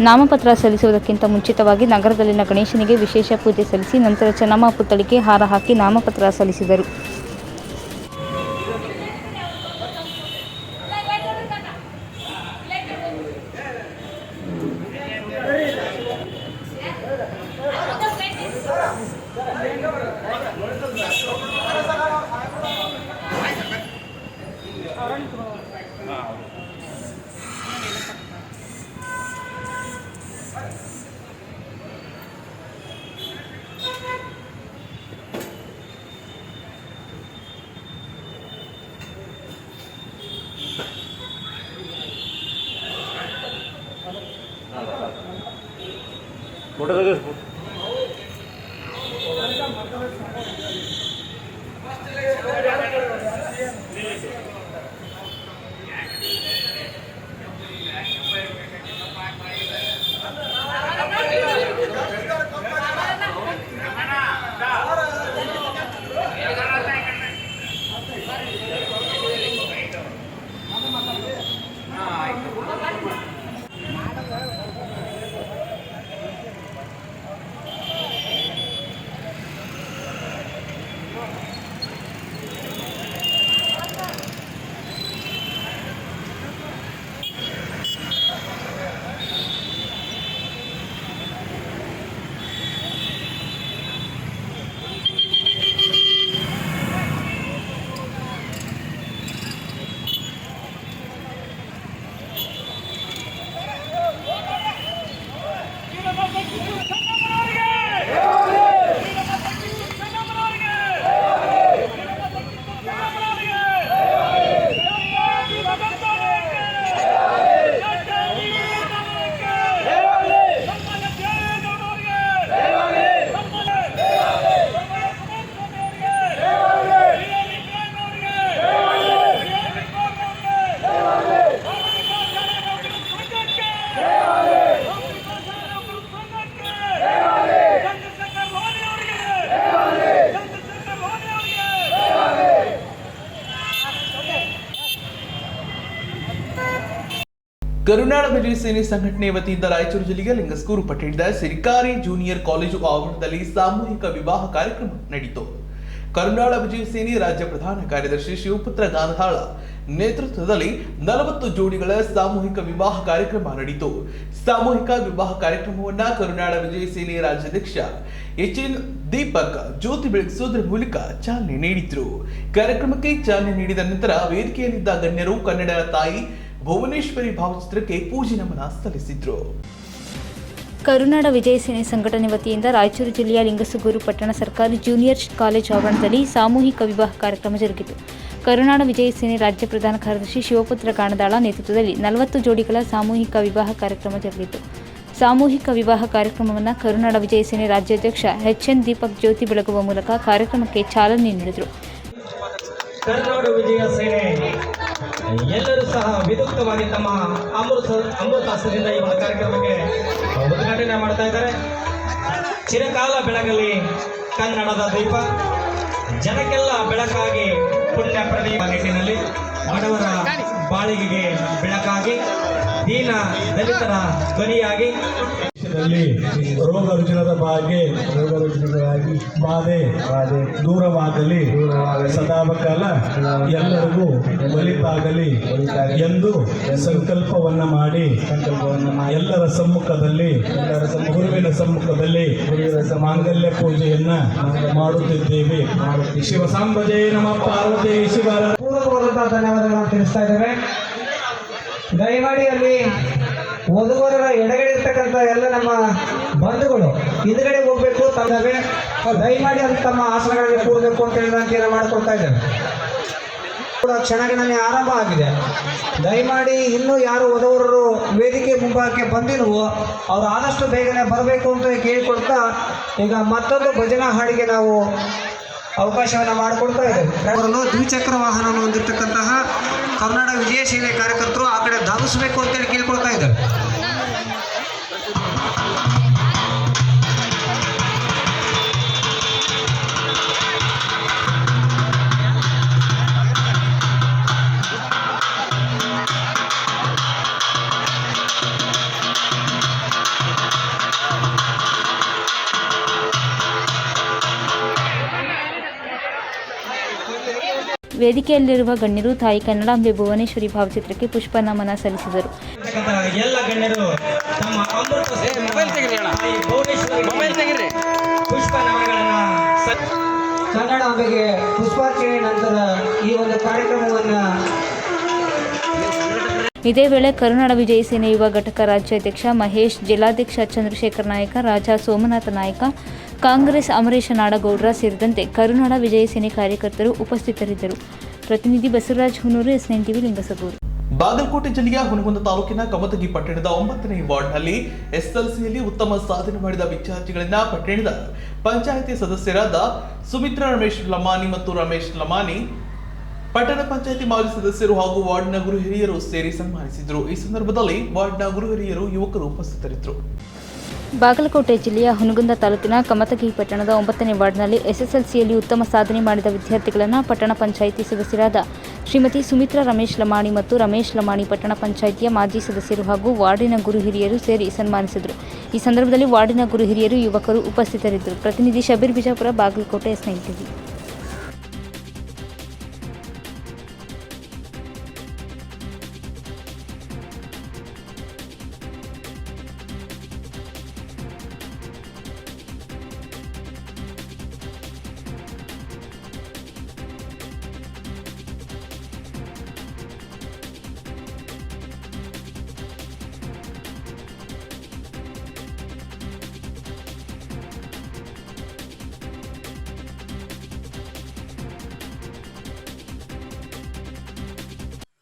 [SPEAKER 6] ನಾಮಪತ್ರ ಸಲ್ಲಿಸುವುದಕ್ಕಿಂತ ಮುಂಚಿತವಾಗಿ ನಗರದಲ್ಲಿನ ಗಣೇಶನಿಗೆ ವಿಶೇಷ ಪೂಜೆ ಸಲ್ಲಿಸಿ ನಂತರ ಚೆನ್ನಮ್ಮ ಪುತ್ಥಳಿಗೆ ಹಾರ ಹಾಕಿ ನಾಮಪತ್ರ ಸಲ್ಲಿಸಿದರು.
[SPEAKER 2] ಕರುನಾಡ ವಿಜಯ ಸೇನೆ ಸಂಘಟನೆ ವತಿಯಿಂದ ರಾಯಚೂರು ಜಿಲ್ಲೆಯ ಲಿಂಗಸ್ಕೂರು ಪಟ್ಟಣದ ಸರ್ಕಾರಿ ಜೂನಿಯರ್ ಕಾಲೇಜು ಆವರಣದಲ್ಲಿ ಸಾಮೂಹಿಕ ವಿವಾಹ ಕಾರ್ಯಕ್ರಮ ನಡೆಯಿತು. ಕರುನಾಡ ವಿಜಯ ಸೇನೆ ರಾಜ್ಯ ಪ್ರಧಾನ ಕಾರ್ಯದರ್ಶಿ ಶಿವಪುತ್ರ ಗಾಂಧಾಳ ನೇತೃತ್ವದಲ್ಲಿ 40 ಜೋಡಿಗಳ ಸಾಮೂಹಿಕ ವಿವಾಹ ಕಾರ್ಯಕ್ರಮ ನಡೆಯಿತು. ಸಾಮೂಹಿಕ ವಿವಾಹ ಕಾರ್ಯಕ್ರಮವನ್ನ ಕರುನಾಡ ವಿಜಯ ಸೇನೆ ರಾಜ್ಯಾಧ್ಯಕ್ಷ ಎಚ್ಎನ್ ದೀಪಕ್ ಜ್ಯೋತಿ ಬೆಳಗಿಸುವುದರ ಮೂಲಕ ಚಾಲನೆ ನೀಡಿದ್ರು. ಕಾರ್ಯಕ್ರಮಕ್ಕೆ ಚಾಲನೆ ನೀಡಿದ ನಂತರ ವೇದಿಕೆಯಲ್ಲಿದ್ದ ಗಣ್ಯರು ಕನ್ನಡ ತಾಯಿ ಭುವನೇಶ್ವರಿ ಭಾವಚಿತ್ರಕ್ಕೆ ಪೂಜೆ ನಮನ ಸಲ್ಲಿಸಿದ್ರು.
[SPEAKER 6] ಕರುನಾಡ ವಿಜಯ ಸೇನೆ ಸಂಘಟನೆ ವತಿಯಿಂದ ರಾಯಚೂರು ಜಿಲ್ಲೆಯ ಲಿಂಗಸುಗೂರು ಪಟ್ಟಣ ಸರ್ಕಾರಿ ಜೂನಿಯರ್ ಕಾಲೇಜು ಆವರಣದಲ್ಲಿ ಸಾಮೂಹಿಕ ವಿವಾಹ ಕಾರ್ಯಕ್ರಮ ಜರುಗಿತು. ಕರುನಾಡ ವಿಜಯ ಸೇನೆ ರಾಜ್ಯ ಪ್ರಧಾನ ಕಾರ್ಯದರ್ಶಿ ಶಿವಪುತ್ರ ಗಾಣದಾಳ ನೇತೃತ್ವದಲ್ಲಿ 40 ಜೋಡಿಗಳ ಸಾಮೂಹಿಕ ವಿವಾಹ ಕಾರ್ಯಕ್ರಮ ಜರುಗಿತು. ಸಾಮೂಹಿಕ ವಿವಾಹ ಕಾರ್ಯಕ್ರಮವನ್ನು ಕರುನಾಡ ವಿಜಯ ಸೇನೆ ರಾಜ್ಯಾಧ್ಯಕ್ಷ ಎಚ್ಎನ್ ದೀಪಕ್ ಜ್ಯೋತಿ ಬೆಳಗುವ ಮೂಲಕ ಕಾರ್ಯಕ್ರಮಕ್ಕೆ ಚಾಲನೆ ನೀಡಿದರು.
[SPEAKER 11] ಕರುನಾಡ ವಿಜಯ ಸೇನೆ ಎಲ್ಲರೂ ಸಹ ವಿದ್ಯುಕ್ತವಾಗಿ ತಮ್ಮ ಅಮೃತಾಸ್ತ್ರದಿಂದ ಈ ಒಂದು ಕಾರ್ಯಕ್ರಮಕ್ಕೆ ಉದ್ಘಾಟನೆ ಮಾಡ್ತಾ ಇದ್ದಾರೆ. ಚಿರಕಾಲ ಬೆಳಗಲಿ ಕನ್ನಡದ ದೀಪ, ಜನಕ್ಕೆಲ್ಲ ಬೆಳಕಾಗಿ ಪುಣ್ಯ ಪ್ರದೀಪ ನಿಟ್ಟಿನಲ್ಲಿ ಬಡವರ ಬಾಳಿಗೆಗೆ ಬೆಳಕಾಗಿ ದೀನ ದಲಿತರ ಧ್ವನಿಯಾಗಿ ರೋಗ ರುಜಿನದ ಬಾಧೆ ದೂರವಾಗಲಿ, ಸದಾಕಾಲ ಎಲ್ಲರಿಗೂ ಒಳಿತಾಗಲಿ ಎಂದು ಸಂಕಲ್ಪವನ್ನ ಮಾಡಿ ಎಲ್ಲರ ಸಮ್ಮುಖದಲ್ಲಿ ಗುರುವಿನ ಸಮ್ಮುಖದಲ್ಲಿ ಮಾಂಗಲ್ಯ ಪೂಜೆಯನ್ನ ಮಾಡುತ್ತಿದ್ದೇವೆ. ಶಿವಸಾಂಬಜೆ ನಮ ಪಾರ್ವತಿ ಶಿವರ ಪೂರ್ವಕವಾದಂತಹ ಧನ್ಯವಾದಗಳನ್ನು ತಿಳಿಸ್ತಾ ಇದ್ದೇವೆ. ದಯಮಾಡಿ ಅಲ್ಲಿ ವಧುವರರ ಎಡಗಡೆ ಇರ್ತಕ್ಕಂಥ ಎಲ್ಲ ನಮ್ಮ ಬಂಧುಗಳು ಹಿಂದ್ಗಡೆ ಹೋಗ್ಬೇಕು ತಂದವೆ. ದಯಮಾಡಿ ಅದು ತಮ್ಮ ಆಸನಗಳಲ್ಲಿ ಕೂಡಬೇಕು ಅಂತ ಹೇಳಿ ನಾನು ಕೇಳ ಮಾಡ್ಕೊಳ್ತಾ ಇದ್ದೇವೆ.
[SPEAKER 12] ಕೂಡ ಕ್ಷಣಗಣನೆ ಆರಂಭ ಆಗಿದೆ. ದಯಮಾಡಿ ಇನ್ನೂ ಯಾರು ಹೋದವರು ವೇದಿಕೆ ಮುಂಭಾಗಕ್ಕೆ ಬಂದಿಲ್ವೋ ಅವರು ಆದಷ್ಟು ಬೇಗನೆ ಬರಬೇಕು ಅಂತ ಕೇಳಿಕೊಳ್ತಾ ಈಗ ಮತ್ತೊಂದು ಭಜನಾ ಹಾಡಿಗೆ ನಾವು ಅವಕಾಶವನ್ನು ಮಾಡಿಕೊಡ್ತಾ ಇದ್ದೇವೆ. ಅವರನ್ನು ದ್ವಿಚಕ್ರ ವಾಹನವನ್ನು ಹೊಂದಿರತಕ್ಕಂತಹ ಕರ್ನಾಟಕ ವಿಜಯ ಸೇನೆ ಕಾರ್ಯಕರ್ತರು ಆ ಕಡೆ ಧಾವಿಸಬೇಕು ಅಂತೇಳಿ ಕೇಳ್ಕೊಳ್ತಾ ಇದ್ದಾರೆ.
[SPEAKER 6] ವೇದಿಕೆಯಲ್ಲಿರುವ ಗಣ್ಯರು ತಾಯಿ ಕನ್ನಡಾಂಬೆ ಭುವನೇಶ್ವರಿ ಭಾವಚಿತ್ರಕ್ಕೆ ಪುಷ್ಪ ನಮನ ಸಲ್ಲಿಸಿದರು.
[SPEAKER 12] ಎಲ್ಲ ಗಣ್ಯರು ತಮ್ಮ ಅಮೃತ ಪುಷ್ಪ ನಮನಗಳನ್ನು ಕನ್ನಡಾಂಬೆಗೆ ಪುಷ್ಪಾರ್ಚನೆ ನಂತರ ಈ ಒಂದು ಕಾರ್ಯಕ್ರಮವನ್ನು.
[SPEAKER 6] ಇದೇ ವೇಳೆ ಕರುನಾಡ ವಿಜಯ ಸೇನೆ ಯುವ ಘಟಕ ರಾಜ್ಯಾಧ್ಯಕ್ಷ ಮಹೇಶ್, ಜಿಲ್ಲಾಧ್ಯಕ್ಷ ಚಂದ್ರಶೇಖರ್ ನಾಯಕ, ರಾಜಾ ಸೋಮನಾಥ ನಾಯಕ, ಕಾಂಗ್ರೆಸ್ ಅಮರೇಶ ನಾಡಗೌಡ್ರ ಸೇರಿದಂತೆ ಕರುನಾಡ ವಿಜಯ ಸೇನೆ ಕಾರ್ಯಕರ್ತರು ಉಪಸ್ಥಿತರಿದ್ದರು. ಪ್ರತಿನಿಧಿ ಬಸವರಾಜ್ ಹುನೂರು, S9 TV, ಲಿಂಗಸಗೂರು.
[SPEAKER 2] ಬಾಗಲಕೋಟೆ ಜಿಲ್ಲೆಯ ಹುನಗುಂದ ತಾಲೂಕಿನ ಕಮತಗಿ ಪಟ್ಟಣದ 9ನೇ ವಾರ್ಡ್ನಲ್ಲಿ SLCಯಲ್ಲಿ ಉತ್ತಮ ಸಾಧನೆ ಮಾಡಿದ ವಿದ್ಯಾರ್ಥಿಗಳನ್ನ ಪಟ್ಟಣದ ಪಂಚಾಯಿತಿ ಸದಸ್ಯರಾದ ಸುಮಿತ್ರಾ ರಮೇಶ್ ಲಮಾನಿ ಮತ್ತು ರಮೇಶ್ ಲಮಾನಿ, ಪಟ್ಟಣ ಪಂಚಾಯಿತಿ ಮಾಜಿ ಸದಸ್ಯರು ಹಾಗೂ ವಾರ್ಡ್ನ ಗುರು ಹಿರಿಯರು ಸೇರಿ ಸನ್ಮಾನಿಸಿದರು. ಈ ಸಂದರ್ಭದಲ್ಲಿ ವಾರ್ಡ್ನ ಗುರು ಹಿರಿಯರು, ಯುವಕರು ಉಪಸ್ಥಿತರಿದ್ದರು.
[SPEAKER 6] ಬಾಗಲಕೋಟೆ ಜಿಲ್ಲೆಯ ಹುನಗುಂದ ತಾಲೂಕಿನ ಕಮತಗಿ ಪಟ್ಟಣದ 9ನೇ ವಾರ್ಡ್ನಲ್ಲಿ SSLCಯಲ್ಲಿ ಉತ್ತಮ ಸಾಧನೆ ಮಾಡಿದ ವಿದ್ಯಾರ್ಥಿಗಳನ್ನು ಪಟ್ಟಣ ಪಂಚಾಯಿತಿ ಸದಸ್ಯರಾದ ಶ್ರೀಮತಿ ಸುಮಿತ್ರಾ ರಮೇಶ್ ಲಮಾಣಿ ಮತ್ತು ರಮೇಶ್ ಲಮಾಣಿ, ಪಟ್ಟಣ ಪಂಚಾಯಿತಿಯ ಮಾಜಿ ಸದಸ್ಯರು ಹಾಗೂ ವಾರ್ಡಿನ ಗುರು ಹಿರಿಯರು ಸೇರಿ ಸನ್ಮಾನಿಸಿದರು. ಈ ಸಂದರ್ಭದಲ್ಲಿ ವಾರ್ಡಿನ ಗುರು ಹಿರಿಯರು, ಯುವಕರು ಉಪಸ್ಥಿತರಿದ್ದರು. ಪ್ರತಿನಿಧಿ ಶಬೀರ್ ಬಿಜಾಪುರ, ಬಾಗಲಕೋಟೆ, S9 TV.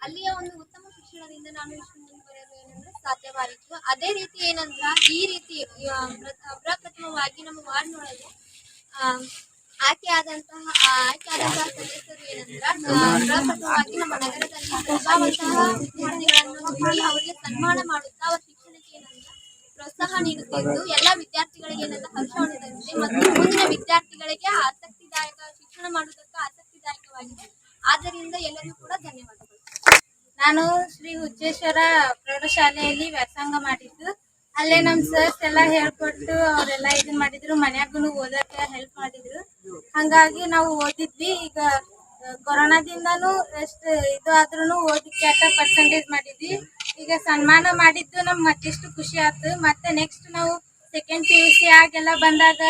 [SPEAKER 13] ಅಲ್ಲಿಯ ಒಂದು ಉತ್ತಮ ಶಿಕ್ಷಣದಿಂದ ನಾನು ಇಷ್ಟು ಮುಂದುವರೆಯಲು ಏನಂದ್ರೆ ಸಾಧ್ಯವಾಯಿತು. ಅದೇ ರೀತಿ ಏನಂದ್ರ ಈ ರೀತಿ ಅಪ್ರಪ್ರಥಮವಾಗಿ ನಮ್ಮ ವಾರ್ಡ್ನೊಳಗೆ ಆಯ್ಕೆಯಾದಂತಹ ಸದಸ್ಯರು ಏನಂದ್ರ ಅಪ್ರಪ್ರಥಮವಾಗಿ ನಮ್ಮ ನಗರದಲ್ಲಿ ಪ್ರತಿಭಾವಂತಹ ವಿದ್ಯಾರ್ಥಿಗಳನ್ನು ನೋಡಿ ಅವರಿಗೆ ಸನ್ಮಾನ ಮಾಡುತ್ತಾ ಅವರ ಶಿಕ್ಷಣಕ್ಕೆ ಏನಂದ್ರ ಪ್ರೋತ್ಸಾಹ ನೀಡುತ್ತಿದ್ದು ಎಲ್ಲ ವಿದ್ಯಾರ್ಥಿಗಳಿಗೆ ಏನಂತ ಹರ್ಷವನ್ನು ತಂದಿದೆ ಮತ್ತು ಮುಂದಿನ ವಿದ್ಯಾರ್ಥಿಗಳಿಗೆ ಆಸಕ್ತಿದಾಯಕ ಶಿಕ್ಷಣ ಮಾಡುವುದಕ್ಕೆ ಆಸಕ್ತಿದಾಯಕವಾಗಿದೆ. ಆದ್ದರಿಂದ ಎಲ್ಲರಿಗೂ ಕೂಡ ಧನ್ಯವಾದಗಳು. ನಾನು ಶ್ರೀ ಹುಚ್ಚೇಶ್ವರ ಪ್ರೌಢಶಾಲೆಯಲ್ಲಿ ವ್ಯಾಸಂಗ ಮಾಡಿದ್ದು. ಅಲ್ಲೇ ನಮ್ಮ ಸರ್ಸ್ ಎಲ್ಲ ಹೇಳ್ಕೊಟ್ಟು ಅವರೆಲ್ಲ ಇದನ್ನ ಮಾಡಿದ್ರು, ಮನ್ಯಾಗೂ ಓದಕ್ಕೆ ಹೆಲ್ಪ್ ಮಾಡಿದ್ರು. ಹಂಗಾಗಿ ನಾವು ಓದಿದ್ವಿ. ಈಗ ಕೊರೋನಾದಿಂದನೂ ಎಷ್ಟು ಇದು ಆದ್ರೂ ಓದಕ್ಕೆ ಅಷ್ಟ ಪರ್ಸೆಂಟೇಜ್ ಮಾಡಿದ್ವಿ. ಈಗ ಸನ್ಮಾನ ಮಾಡಿದ್ದು ನಮ್ಗೆ ಮತ್ತಿಷ್ಟು ಖುಷಿ ಆಯ್ತು. ಮತ್ತೆ ನೆಕ್ಸ್ಟ್ ನಾವು ಸೆಕೆಂಡ್ PUC ಆಗೆಲ್ಲ ಬಂದಾಗ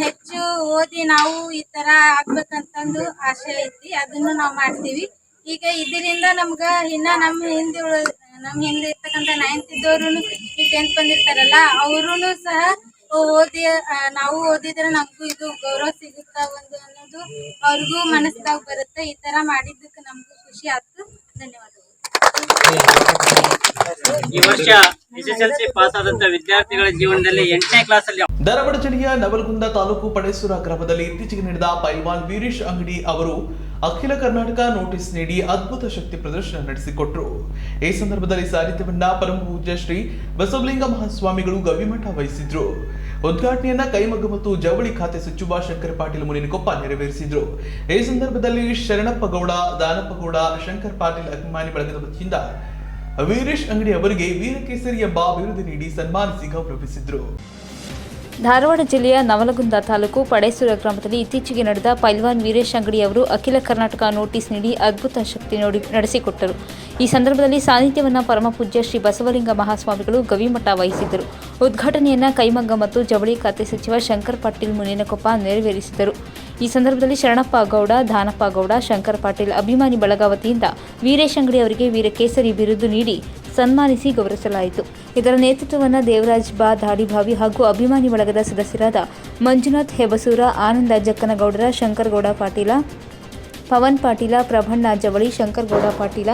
[SPEAKER 13] ಹೆಚ್ಚು ಓದಿ ನಾವು ಈ ತರ ಆಗ್ಬೇಕಂತಂದು ಆಸೆ ಐತಿ. ಅದನ್ನು ನಾವು ಮಾಡ್ತೀವಿ. ಈಗ ಇದರಿಂದ ನಮ್ಗ ಇನ್ನ ನಮ್ಮ ಹಿಂದೆ ಇರ್ತಕ್ಕಂಥ 9th ಇದ್ದವರು ಈ 10th ಬಂದಿರ್ತಾರಲ್ಲ, ಅವರು ಸಹ ಓದಿ ನಾವು ಓದಿದ್ರೆ ನಮಗೂ ಇದು ಗೌರವ ಸಿಗುತ್ತಾ ಒಂದು ಅನ್ನೋದು ಅವ್ರಿಗೂ ಮನಸ್ಸಾಗ ಬರುತ್ತೆ. ಈ ತರ ಮಾಡಿದ್ದಕ್ಕೆ ನಮಗೂ ಖುಷಿ ಆಯ್ತು. ಧನ್ಯವಾದಗಳು.
[SPEAKER 14] ಈ ವರ್ಷ SSLC ಪಾಸ್ ಆದಂತ ವಿದ್ಯಾರ್ಥಿಗಳ ಜೀವನದಲ್ಲಿ 8ನೇ ಕ್ಲಾಸ್ ಅಲ್ಲಿ
[SPEAKER 2] ಧಾರವಾಡ ಜಿಲ್ಲೆಯ ನವಲಗುಂದ ತಾಲೂಕು ಪಡೇಸೂರ ಗ್ರಾಮದಲ್ಲಿ ಇತ್ತೀಚೆಗೆ ನಡೆದ ಪೈಲ್ವಾನ್ ವೀರೇಶ್ ಅಂಗಡಿ ಅವರು ಅಖಿಲ ಕರ್ನಾಟಕ ನೋಟಿಸ್ ನೀಡಿ ಅದ್ಭುತ ಶಕ್ತಿ ಪ್ರದರ್ಶನ ನಡೆಸಿಕೊಟ್ರು. ಈ ಸಂದರ್ಭದಲ್ಲಿ ಸಾನ್ನಿಧ್ಯವನ್ನ ಪರಮ ಪೂಜ್ಯ ಶ್ರೀ ಬಸವಲಿಂಗ ಮಹಾಸ್ವಾಮಿಗಳು ಗವಿಮಠ ವಹಿಸಿದ್ರು. ಉದ್ಘಾಟನೆಯನ್ನ ಕೈಮಗ್ಗ ಮತ್ತು ಜವಳಿ ಖಾತೆ ಸಚಿವ ಶಂಕರ್ ಪಾಟೀಲ್ ಮುನಿನಕೊಪ್ಪ ನೆರವೇರಿಸಿದ್ರು. ಈ ಸಂದರ್ಭದಲ್ಲಿ ಶರಣಪ್ಪ ಗೌಡ, ದಾನಪ್ಪ ಗೌಡ, ಶಂಕರ್ ಪಾಟೀಲ್ ಅಭಿಮಾನಿ ಬಳಗದ ವತಿಯಿಂದ ವೀರೇಶ್ ಅಂಗಡಿ ಅವರಿಗೆ ವೀರಕೇಸರಿ ಎಂಬ ಬಿರುದು ನೀಡಿ ಸನ್ಮಾನಿಸಿ ಗೌರವಿಸಿದ್ರು.
[SPEAKER 6] ಧಾರವಾಡ ಜಿಲ್ಲೆಯ ನವಲಗುಂದ ತಾಲೂಕು ಪಡೇಸೂರ ಗ್ರಾಮದಲ್ಲಿ ಇತ್ತೀಚೆಗೆ ನಡೆದ ಪೈಲ್ವಾನ್ ವೀರೇಶ್ ಅಂಗಡಿ ಅವರು ಅಖಿಲ ಕರ್ನಾಟಕ ನೋಟಿಸ್ ನೀಡಿ ಅದ್ಭುತ ಶಕ್ತಿ ನಡೆಸಿಕೊಟ್ಟರು. ಈ ಸಂದರ್ಭದಲ್ಲಿ ಸಾನ್ನಿಧ್ಯವನ್ನು ಪರಮಪೂಜ್ಯ ಶ್ರೀ ಬಸವಲಿಂಗ ಮಹಾಸ್ವಾಮಿಗಳು ಗವಿಮಠ ವಹಿಸಿದ್ದರು. ಉದ್ಘಾಟನೆಯನ್ನು ಕೈಮಗ್ಗ ಮತ್ತು ಜವಳಿ ಖಾತೆ ಸಚಿವ ಶಂಕರ್ ಪಾಟೀಲ್ ಮುನಿನಕೊಪ್ಪ ನೆರವೇರಿಸಿದರು. ಈ ಸಂದರ್ಭದಲ್ಲಿ ಶರಣಪ್ಪ ಗೌಡ, ದಾನಪ್ಪ ಗೌಡ, ಶಂಕರ್ ಪಾಟೀಲ್ ಅಭಿಮಾನಿ ಬಳಗ ವತಿಯಿಂದ ವೀರೇಶ್ ಅಂಗಡಿ ಅವರಿಗೆ ವೀರಕೇಸರಿ ಬಿರುದು ನೀಡಿ ಸನ್ಮಾನಿಸಿ ಗೌರವಿಸಲಾಯಿತು. ಇದರ ನೇತೃತ್ವವನ್ನು ದೇವರಾಜ್ ಬಾ ದಾಡಿಭಾವಿ ಹಾಗೂ ಅಭಿಮಾನಿ ಬಳಗದ ಸದಸ್ಯರಾದ ಮಂಜುನಾಥ್ ಹೆಬಸೂರ, ಆನಂದ ಜಕ್ಕನಗೌಡರ, ಶಂಕರಗೌಡ ಪಾಟೀಲ, ಪವನ್ ಪಾಟೀಲ, ಪ್ರಭಣ್ಣ ಜವಳಿ, ಶಂಕರಗೌಡ ಪಾಟೀಲ,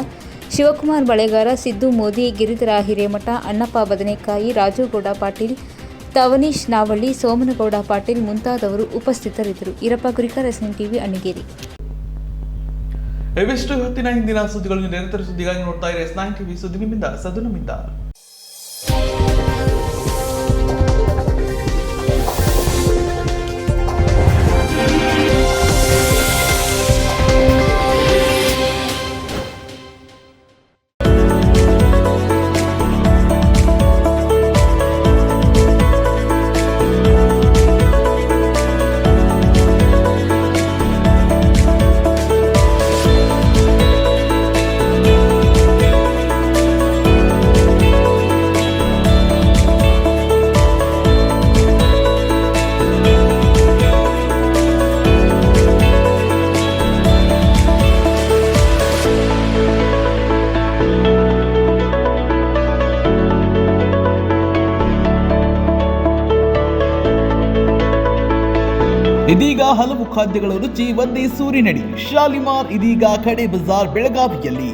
[SPEAKER 6] ಶಿವಕುಮಾರ್ ಬಳೆಗಾರ, ಸಿದ್ದು ಮೋದಿ, ಗಿರಿಧರ ಹಿರೇಮಠ, ಅಣ್ಣಪ್ಪ ಬದನೆಕಾಯಿ, ರಾಜುಗೌಡ ಪಾಟೀಲ್, ತವನೀಶ್ ನಾವಳ್ಳಿ, ಸೋಮನಗೌಡ ಪಾಟೀಲ್ ಮುಂತಾದವರು ಉಪಸ್ಥಿತರಿದ್ದರು. Irappa Gurikar, SN TV, Annigeri.
[SPEAKER 2] ಇವಿಷ್ಟು ಹೊತ್ತಿನ ಹಿಂದಿನ ಸುದ್ದಿಗಳನ್ನು ನಿರಂತರ ಸುದ್ದಿಗಾಗಿ ನೋಡ್ತಾ ಇರಿ S9 ಟಿವಿ. ಸುದ್ದಿ ನಿಮ್ಮಿಂದ, ಸದ್ದು ನಮ್ಮಿಂದ. ಇದೀಗ ಹಲವು ಖಾದ್ಯಗಳ ರುಚಿ ಒಂದೇ ಸೂರಿನಡಿ. ಶಾಲಿಮಾರ್ ಇದೀಗ ಖಡೆ ಬಜಾರ್ ಬೆಳಗಾವಿಯಲ್ಲಿ.